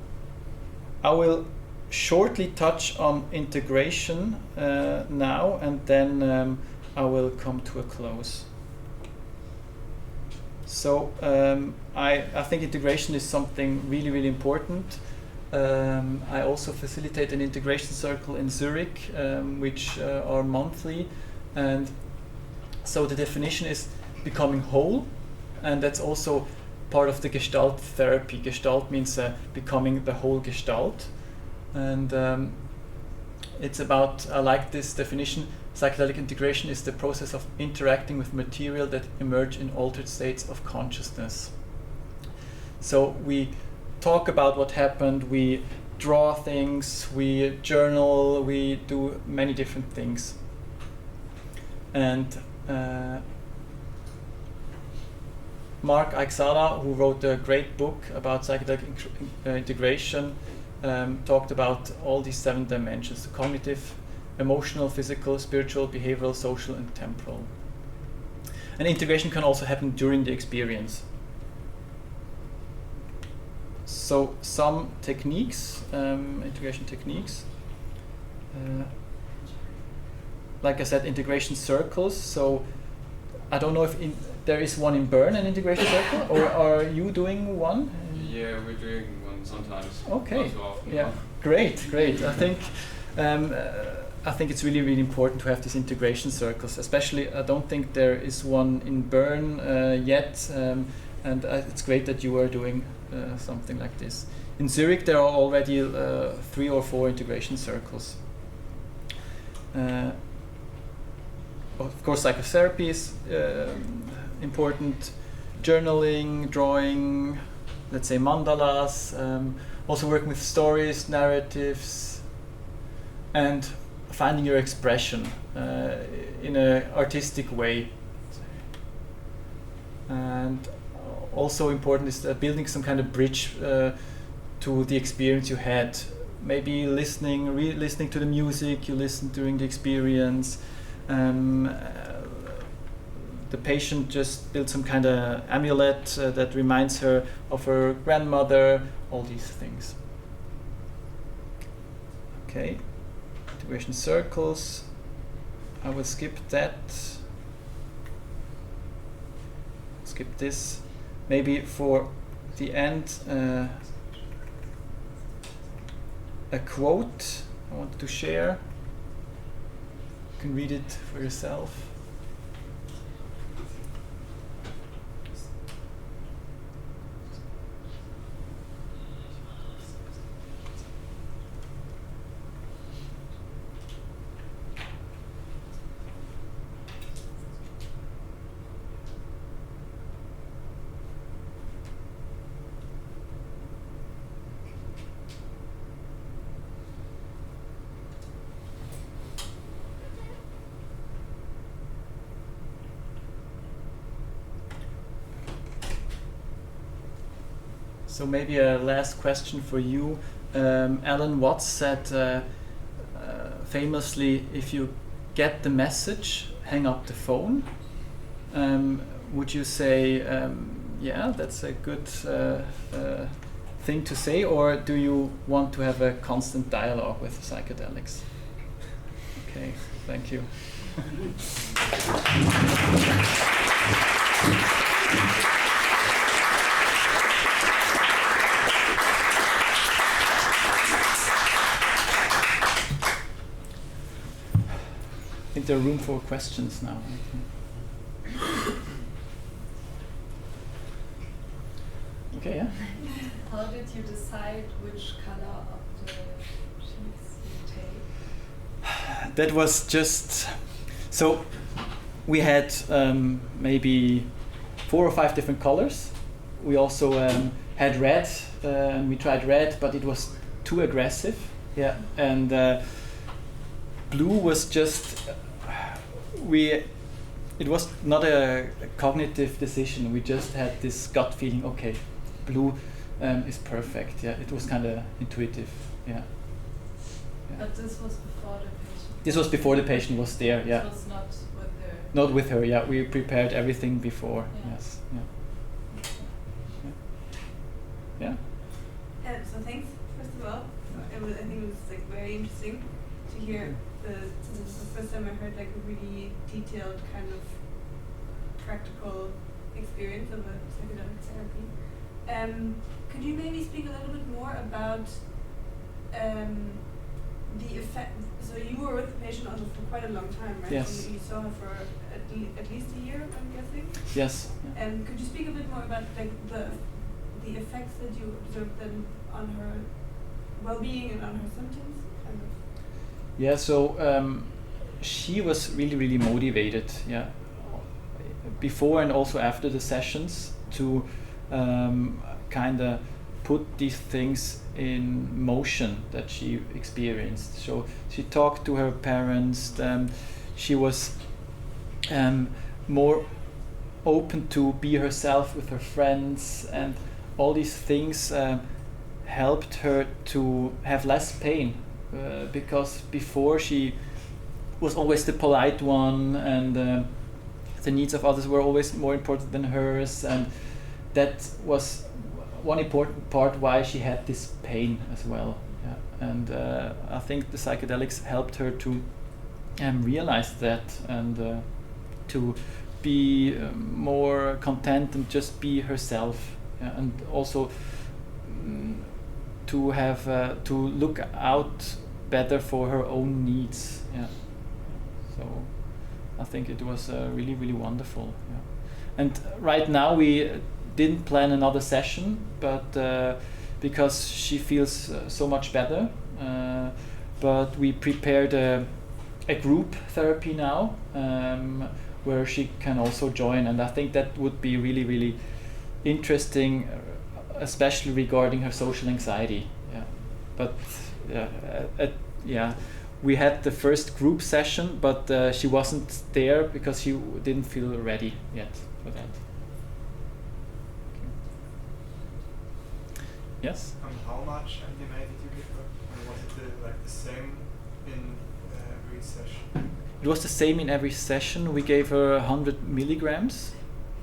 I will shortly touch on integration now, and then I will come to a close. So I think integration is something really, really important. I also facilitate an integration circle in Zurich, which are monthly, and so the definition is becoming whole, and that's also part of the Gestalt therapy. Gestalt means becoming the whole Gestalt, and it's about, I like this definition, psychedelic integration is the process of interacting with material that emerge in altered states of consciousness. So we talk about what happened, we draw things, we journal, we do many different things. And Mark Aixala, who wrote a great book about psychedelic integration, talked about all these 7 dimensions: the cognitive, emotional, physical, spiritual, behavioral, social, and temporal. And integration can also happen during the experience. So some techniques, integration techniques, like I said, integration circles. So I don't know if there is one in Bern, an integration circle, or are you doing one? Yeah, we're doing one sometimes. Okay. Not so often. Yeah, great. I think it's really, really important to have these integration circles. Especially, I don't think there is one in Bern yet, and it's great that you are doing something like this. In Zurich, there are already 3 or 4 integration circles. Of course, psychotherapy is important. Journaling, drawing, let's say mandalas, also working with stories, narratives, and finding your expression in an artistic way. And also important is building some kind of bridge to the experience you had. Maybe listening to the music you listened during the experience, the patient just built some kind of amulet that reminds her of her grandmother, all these things. Okay, integration circles. I will skip that. Skip this. Maybe for the end, a quote I want to share. You can read it for yourself. So maybe a last question for you. Alan Watts said famously, if you get the message, hang up the phone. Would you say, yeah, that's a good thing to say, or do you want to have a constant dialogue with psychedelics? Okay, thank you. I think there's room for questions now. Okay, yeah. How did you decide which color of the sheets you take? That was just so we had maybe 4 or 5 different colors. We also had red, and we tried red, but it was too aggressive. Yeah, and blue was just it was not a cognitive decision. We just had this gut feeling. Okay, blue is perfect. Yeah, it was kind of intuitive. Yeah. But this was before the patient. This was before the patient was there. Yeah. This was not with her. Not with her. Yeah, we prepared everything before. Yeah. Yes. Yeah. Yeah. So thanks, first of all. I think it was like very interesting to hear. This is the first time I heard like a really detailed kind of practical experience of a psychedelic therapy. Could you maybe speak a little bit more about the effect? So you were with the patient also for quite a long time, right? Yes. You saw her for at least a year, I'm guessing. Yes. And could you speak a bit more about like the effects that you observed then on her well-being and on her symptoms? Kind of. Yeah. So she was really motivated. Yeah. Before and also after the sessions to kind of put these things in motion that she experienced. So she talked to her parents. She was more open to be herself with her friends, and all these things helped her to have less pain, because before she was always the polite one, and the needs of others were always more important than hers, and that was one important part why she had this pain as well. Yeah. And I think the psychedelics helped her to realize that, and to be more content and just be herself. Yeah. And also to have to look out better for her own needs. Yeah. So I think it was really wonderful. Yeah. And right now we didn't plan another session, but because she feels so much better, but we prepared a group therapy now, where she can also join, and I think that would be really interesting, especially regarding her social anxiety. Yeah. But we had the first group session, but she wasn't there because she didn't feel ready yet for that. Yes. And how much MDMA did you give her? And was it the same in every session? it was the same in every session. We gave her 100 milligrams,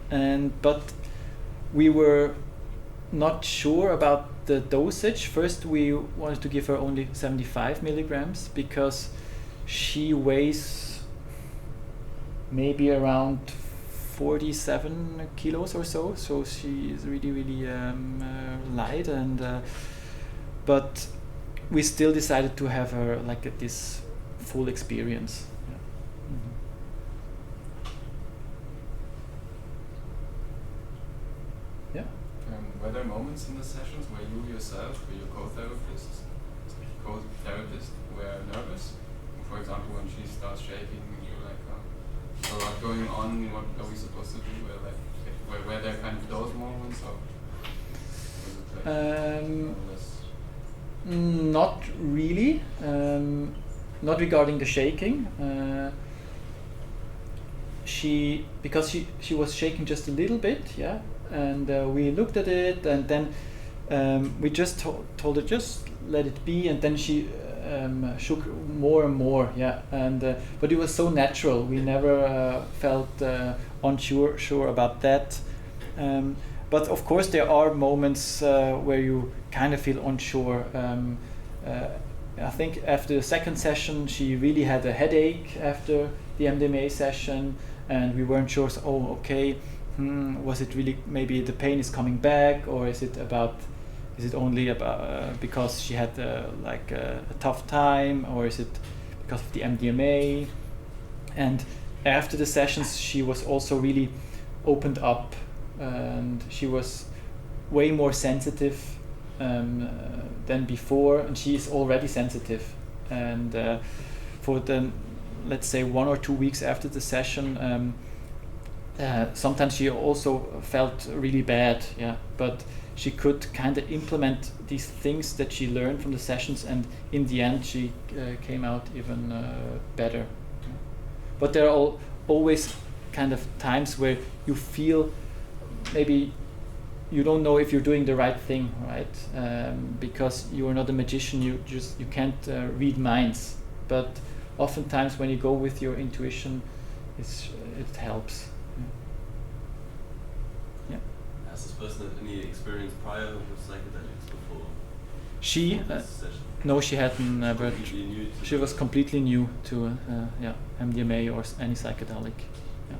but we were not sure about the dosage. First, we wanted to give her only 75 milligrams because she weighs maybe around 47 kilos or so. So she is really, really light, but we still decided to have her like at this full experience. Yeah. Mm-hmm. Yeah. Were there moments in the sessions where you yourself, or your co-therapist, were nervous? For example, when she starts shaking, you're like, a lot going on. What are we supposed to do? Were there kind of those moments, or was it like more or less? Not really. Not regarding the shaking. Because she was shaking just a little bit, yeah. And we looked at it, and then we just told her just let it be, and then she shook more and more, yeah. And but it was so natural. We never felt unsure about that. But of course, there are moments where you kind of feel unsure. I think after the second session, she really had a headache after the MDMA session, and we weren't sure. So, okay. Was it really maybe the pain is coming back, or is it only about because she had like a tough time, or is it because of the MDMA? And after the sessions, she was also really opened up, and she was way more sensitive than before, and she is already sensitive. And for the, let's say, 1 or 2 weeks after the session, sometimes she also felt really bad, yeah, but she could kind of implement these things that she learned from the sessions, and in the end she came out even better. But there are always kind of times where you feel maybe you don't know if you're doing the right thing, right? Because you are not a magician, you can't read minds. But oftentimes when you go with your intuition, it helps. Yeah. Has this person had any experience prior with psychedelics before? She, no, she hadn't. But she was completely new to MDMA or any psychedelic. Yeah.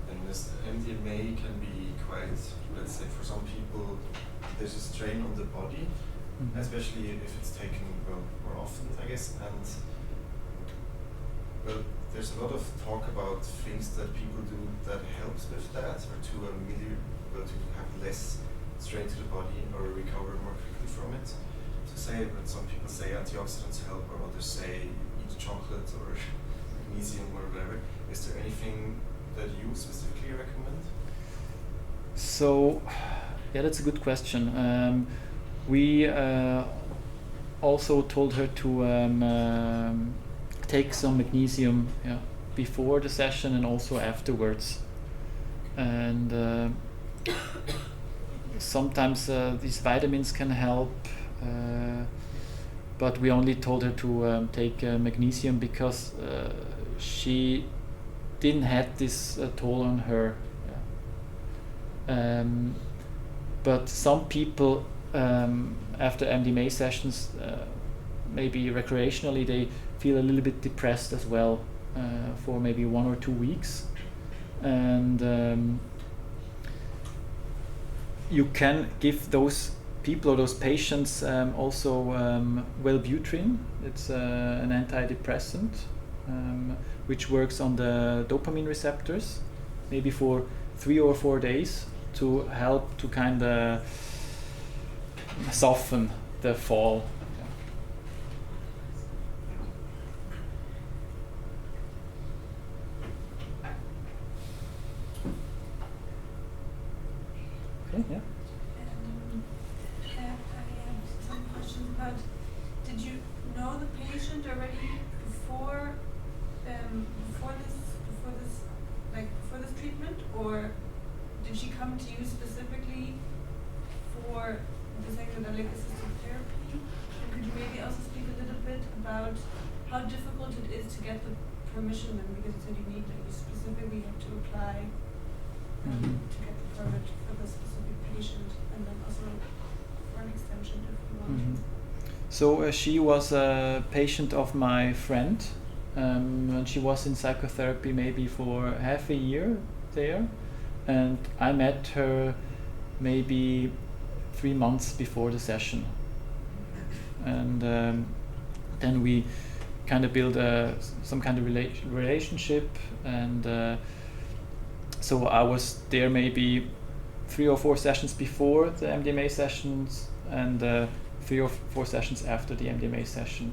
And this MDMA can be quite, let's say, for some people, there's a strain on the body, especially if it's taken more often, I guess. And well, there's a lot of talk about things that people do that helps with that, or to have less strain to the body or recover more quickly from it. To say, but some people say antioxidants help, or others say eat chocolate or magnesium or whatever. Is there anything that you specifically recommend? So, yeah, that's a good question. We also told her to take some magnesium before the session and also afterwards. And sometimes these vitamins can help, but we only told her to take magnesium because she didn't have this toll on her. But some people after MDMA sessions, maybe recreationally, they feel a little bit depressed as well for maybe 1 or 2 weeks. And you can give those people or those patients also Wellbutrin. It's an antidepressant which works on the dopamine receptors, maybe for 3 or 4 days, to help to kind of soften the fall. Okay, yeah. I have some questions about, did you know the patient already before this treatment, or did she come to you specifically for the psychedelic-assisted therapy? And could you maybe also speak a little bit about how difficult it to get the permission then, because you said you need, like, you specifically have to apply to get the permit for the specific patient, and then also for an extension if you want to. So she was a patient of my friend, and she was in psychotherapy maybe for half a year there, and I met her maybe 3 months before the session, and then we kind of build some kind of relationship, and so I was there maybe 3 or 4 sessions before the MDMA sessions, and 3 or 4 sessions after the MDMA session,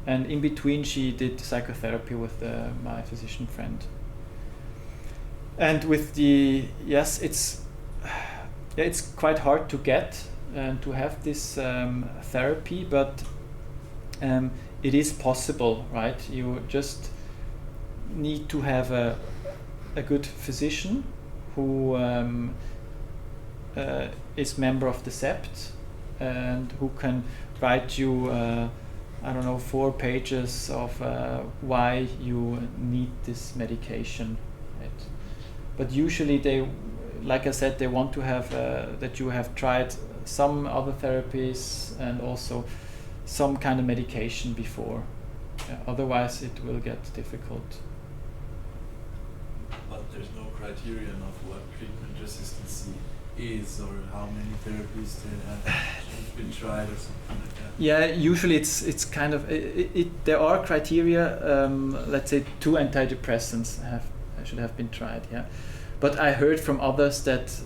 and in between she did psychotherapy with my physician friend. And with the it's quite hard to get and to have this therapy, but it is possible, right? You just need to have a good physician who is member of the SÄPT and who can write you, 4 pages of why you need this medication, right? But usually they, like I said, they want to have that you have tried some other therapies and also some kind of medication before. Otherwise it will get difficult. But there's no criterion of what treatment resistance is, or how many therapies they have been tried or something like that. Yeah, usually it's kind of there are criteria. Let's say 2 antidepressants should have been tried. Yeah, but I heard from others that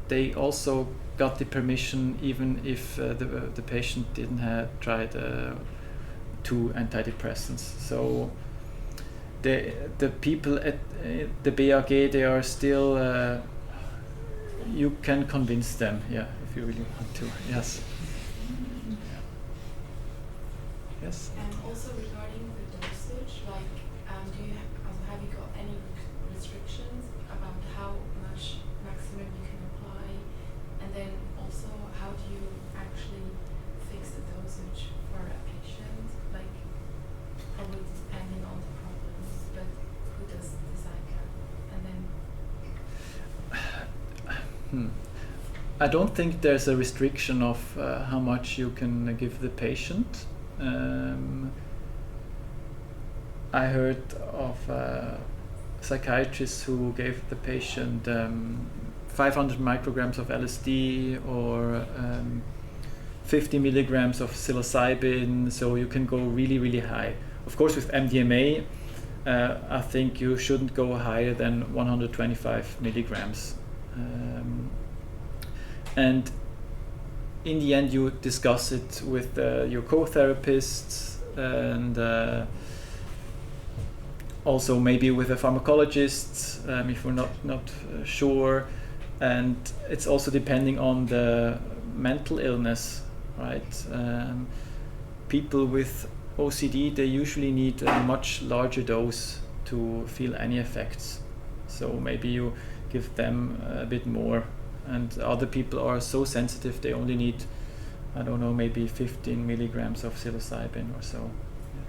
they also got the permission even if the patient didn't have tried 2 antidepressants. So the people at the BAG, they are still. You can convince them, if you really want to. Yes. Yes. And also regarding the dosage, like, have you got any restrictions about how much maximum you can apply? And then also, how do you actually fix the dosage for a patient? Like, probably depending on the problems, but who does decide that? And then. I don't think there's a restriction of how much you can give the patient. I heard of psychiatrists who gave the patient 500 micrograms of LSD or 50 milligrams of psilocybin, so you can go really, really high. Of course, with MDMA, I think you shouldn't go higher than 125 milligrams. And in the end, you discuss it with your co-therapist and also maybe with a pharmacologist if we're not sure. And it's also depending on the mental illness, right? People with OCD, they usually need a much larger dose to feel any effects. So maybe you give them a bit more. And other people are so sensitive, they only need, maybe 15 milligrams of psilocybin or so.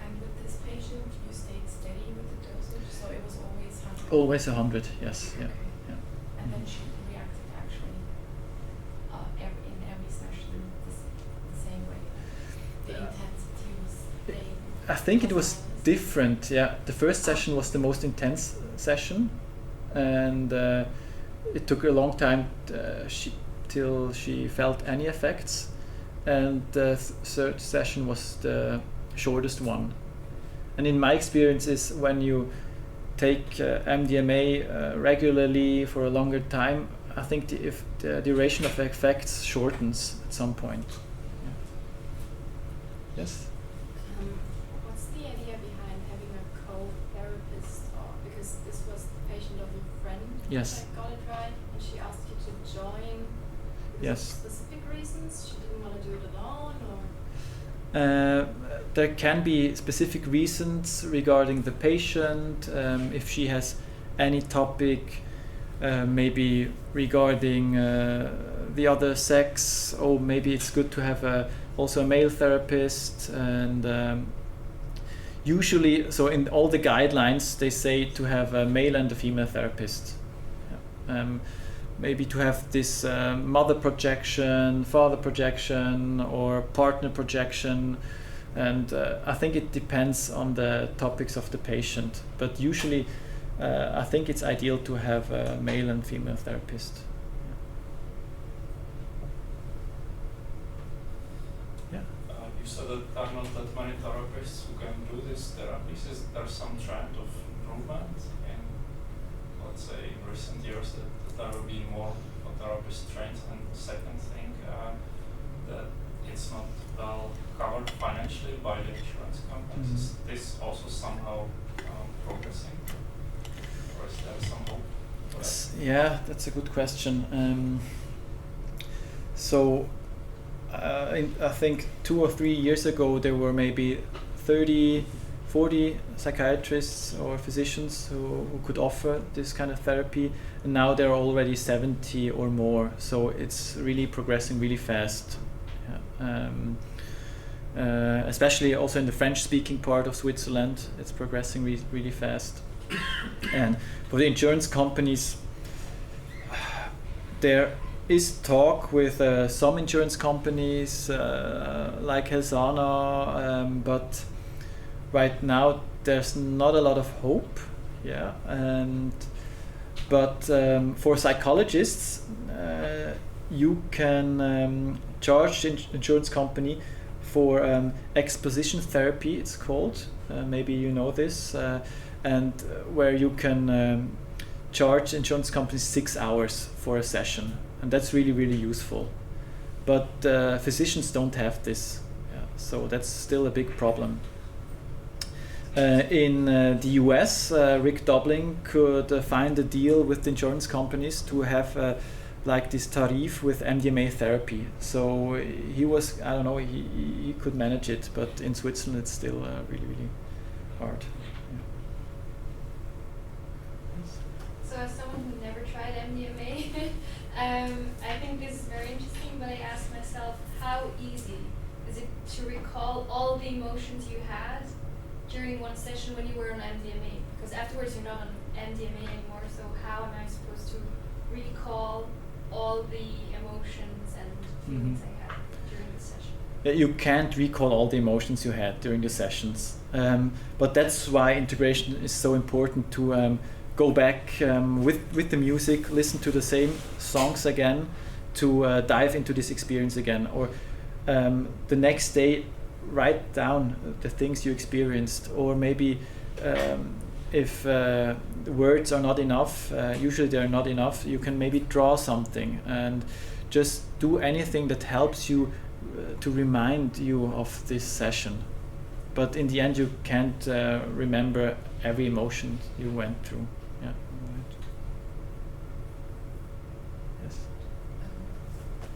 And with this patient, you stayed steady with the dosage, so it was always 100? Always 100, yes. Okay. Yeah. And then she reacted actually in every session the same way? The intensity was staying? I think it was different, yeah. The first session was the most intense session, and it took a long time till she felt any effects, and the third session was the shortest one. And in my experience is when you take MDMA regularly for a longer time, I think if the duration of effects shortens at some point. Yeah. Yes? What's the idea behind having a co-therapist? Because this was the patient of a friend. Yes. That got it right, and she asked you to join. Yes. Specific reasons? She didn't want to do it alone, or? There can be specific reasons regarding the patient. If she has any topic, maybe regarding the other sex, or maybe it's good to have also a male therapist. And usually, so in all the guidelines, they say to have a male and a female therapist. Yeah. Maybe to have this mother projection, father projection, or partner projection. And I think it depends on the topics of the patient. But usually, I think it's ideal to have a male and female therapist. Yeah. You said that there are not that many therapists who can do these therapies. Is there some trend of improvement in, let's say, in recent years that there will be more therapists trained? And second thing, that it's not well covered financially by the insurance companies. Is this also somehow progressing, or is there some hope for that? Yeah, that's a good question. I think 2 or 3 years ago there were maybe 30, 40 psychiatrists or physicians who could offer this kind of therapy, and now there are already 70 or more, so it's really progressing really fast. Yeah. Especially also in the French-speaking part of Switzerland, it's progressing really fast. And for the insurance companies, there is talk with some insurance companies like Helsana, but right now there's not a lot of hope. Yeah, but for psychologists, you can charge the insurance company for exposition therapy, it's called. Maybe you know this, and where you can charge insurance companies 6 hours for a session, and that's really useful. But physicians don't have this, yeah, so that's still a big problem. In the US, Rick Dobling could find a deal with the insurance companies to have like this tarif with MDMA therapy. So he was, I don't know, he could manage it, but in Switzerland it's still really hard. Yeah. So as someone who never tried MDMA, I think this is very interesting, but I ask myself, how easy is it to recall all the emotions you had during one session when you were on MDMA? Because afterwards you're not on MDMA anymore, so how am I supposed to recall all the emotions and feelings I had during the session? You can't recall all the emotions you had during the sessions, but that's why integration is so important, to go back with the music, listen to the same songs again, to dive into this experience again, or the next day write down the things you experienced, or maybe if words are not enough, usually they're not enough, you can maybe draw something and just do anything that helps you to remind you of this session. But in the end you can't remember every emotion you went through. Yeah. Yes.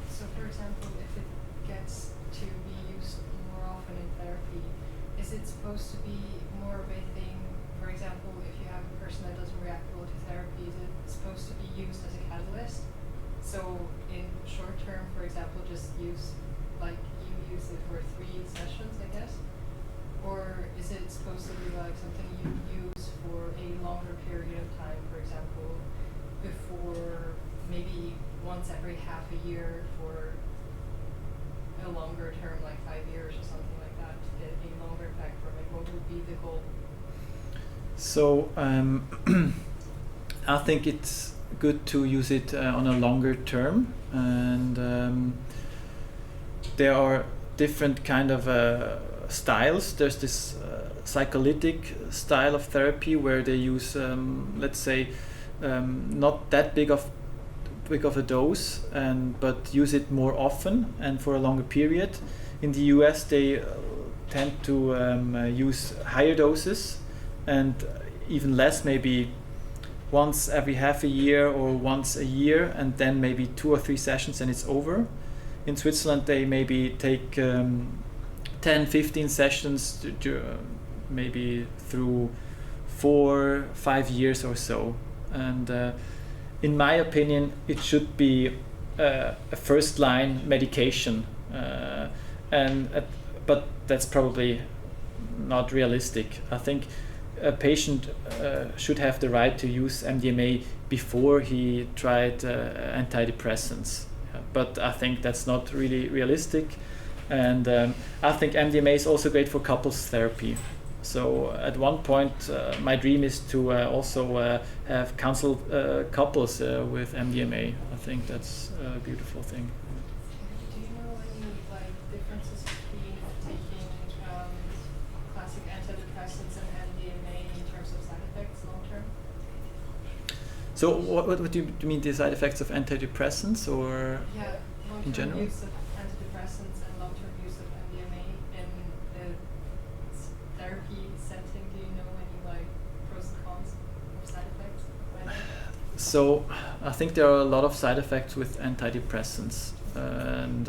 So for example, if it gets to be used more often in therapy, is it supposed to be more of a thing? For example, if you have a person that doesn't react well to therapy, is it supposed to be used as a catalyst? So in short term, for example, just use, like you use it for 3 sessions, I guess? Or is it supposed to be like something you use for a longer period of time, for example, before maybe once every half a year for a longer term, like 5 years or something like that, to get a longer effect from it? What would be the goal? So I think it's good to use it on a longer term, and there are different kind of styles. There's this psycholytic style of therapy where they use, let's say, not that big of a dose, but use it more often and for a longer period. In the US, they tend to use higher doses and even less, maybe once every half a year or once a year, and then maybe 2 or 3 sessions and it's over. In Switzerland, they maybe take 10, 15 sessions maybe through 4, 5 years or so. And in my opinion, it should be a first-line medication, but that's probably not realistic. I think a patient should have the right to use MDMA before he tried antidepressants. But I think that's not really realistic. And I think MDMA is also great for couples therapy. So at one point, my dream is to also have counsel couples with MDMA. I think that's a beautiful thing. Do you know any differences between taking classic antidepressants and MDMA in terms of side effects long term? So what do you mean, the side effects of antidepressants, or yeah, in general? Long-term use of antidepressants and long-term use of MDMA in the therapy setting. Do you know any pros and cons of side effects? So I think there are a lot of side effects with antidepressants, and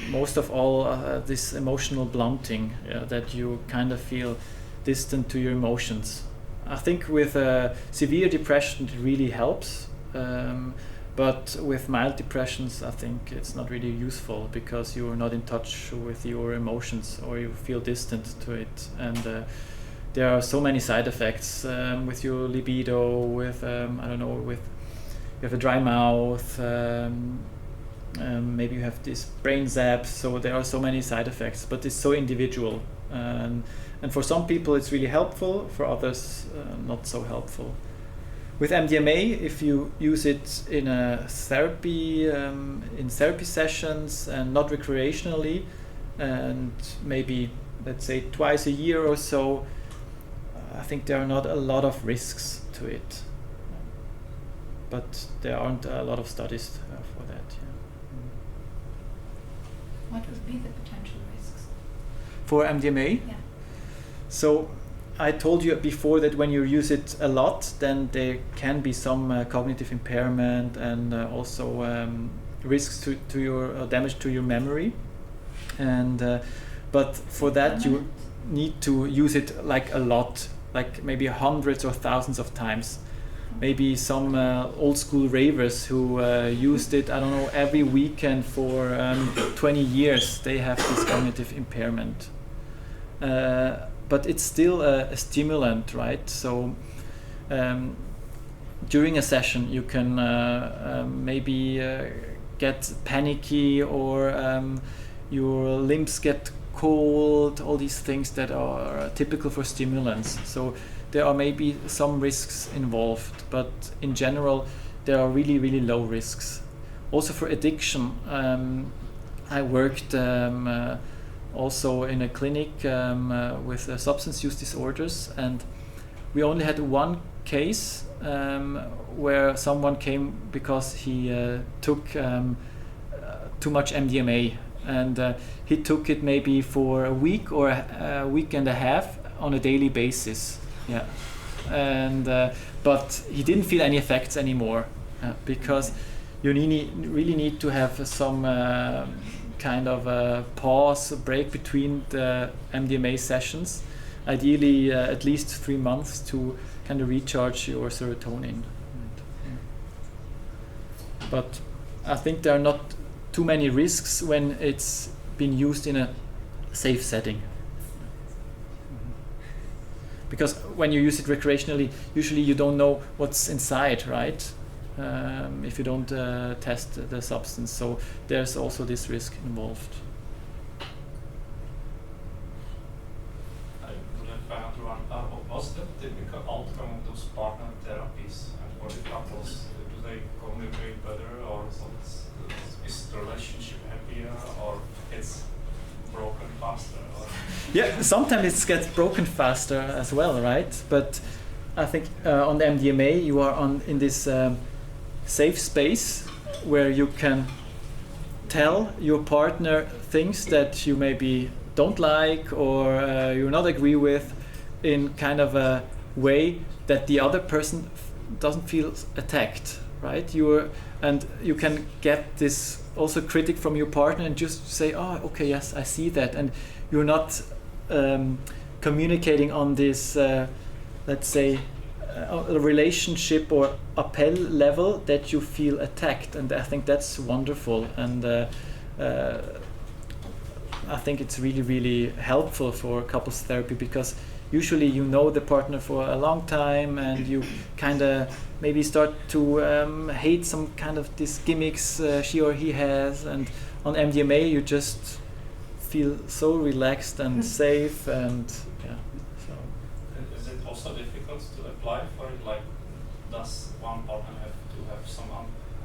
most of all this emotional blunting, that you kind of feel distant to your emotions. I think with severe depression it really helps, but with mild depressions I think it's not really useful, because you're not in touch with your emotions, or you feel distant to it. And there are so many side effects with your libido, with with you have a dry mouth, maybe you have this brain zaps. So there are so many side effects, but it's so individual. And for some people it's really helpful, for others not so helpful. With MDMA, if you use it in a therapy, in therapy sessions and not recreationally, and maybe let's say twice a year or so, I think there are not a lot of risks to it. But there aren't a lot of studies for that. What would be the potential risks? For MDMA? Yeah. So I told you before that when you use it a lot, then there can be some cognitive impairment, and also risks to your damage to your memory. And but for that you need to use it a lot, maybe hundreds or thousands of times. Maybe some old school ravers who used it, I don't know, every weekend for 20 years, they have this cognitive impairment. But it's still a stimulant, right? So during a session you can maybe get panicky, or your limbs get cold, all these things that are typical for stimulants. So there are maybe some risks involved, but in general there are really, really low risks. Also for addiction, I worked also in a clinic with substance use disorders, and we only had one case where someone came because he took too much MDMA, and he took it maybe for a week or a week and a half on a daily basis. Yeah, and but he didn't feel any effects anymore, because you really need to have some kind of a pause, a break between the MDMA sessions, ideally at least 3 months, to kind of recharge your serotonin. But I think there are not too many risks when it's been used in a safe setting. Because when you use it recreationally, usually you don't know what's inside, right? If you don't test the substance. So there's also this risk involved. I would like to run what's the typical outcome of those partner therapies, and for the couples? Do they communicate better, or is the relationship happier, or it's broken faster? Or Yeah, sometimes it gets broken faster as well, right? But I think on the MDMA you are in this safe space where you can tell your partner things that you maybe don't like, or you not agree with, in kind of a way that the other person doesn't feel attacked, right? And you can get this also critic from your partner and just say, oh, okay, yes, I see that. And you're not communicating on this, let's say, a relationship or appel level that you feel attacked. And I think that's wonderful. And I think it's really, really helpful for couples therapy, because usually you know the partner for a long time, and you kind of maybe start to hate some kind of these gimmicks she or he has, and on MDMA you just feel so relaxed and safe, and yeah. So is it also difficult to apply for it? Like, does one partner have to have some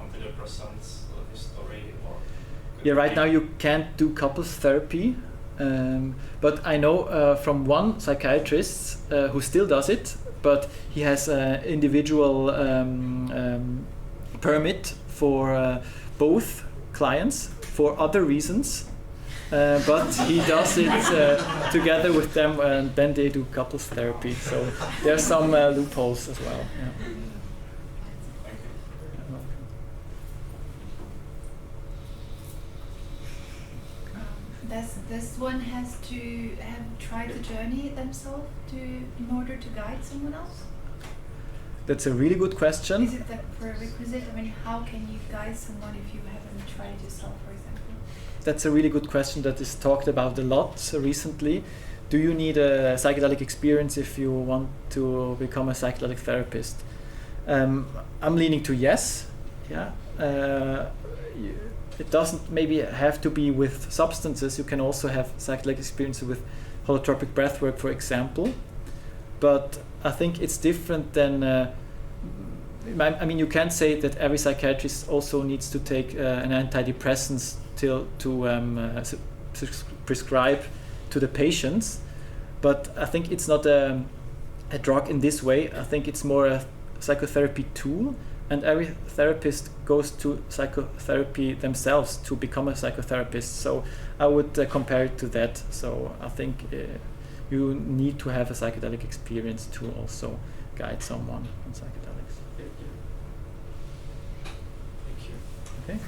antidepressants history, or? Yeah, right now you can't do couples therapy, but I know from one psychiatrist who still does it, but he has an individual permit for both clients for other reasons, but he does it together with them, and then they do couples therapy. So there's some loopholes as well. Yeah. This one has to have tried the journey themselves in order to guide someone else? That's a really good question. Is it the prerequisite? I mean, how can you guide someone if you haven't tried it yourself, for example? That's a really good question that is talked about a lot recently. Do you need a psychedelic experience if you want to become a psychedelic therapist? I'm leaning to yes. Yeah. It doesn't maybe have to be with substances. You can also have psychedelic experiences with holotropic breathwork, for example. But I think it's different than. I mean, you can't say that every psychiatrist also needs to take an antidepressant to prescribe to the patients. But I think it's not a drug in this way. I think it's more a psychotherapy tool. And every therapist goes to psychotherapy themselves to become a psychotherapist. So I would compare it to that. So I think you need to have a psychedelic experience to also guide someone on psychedelics. Thank you. Okay.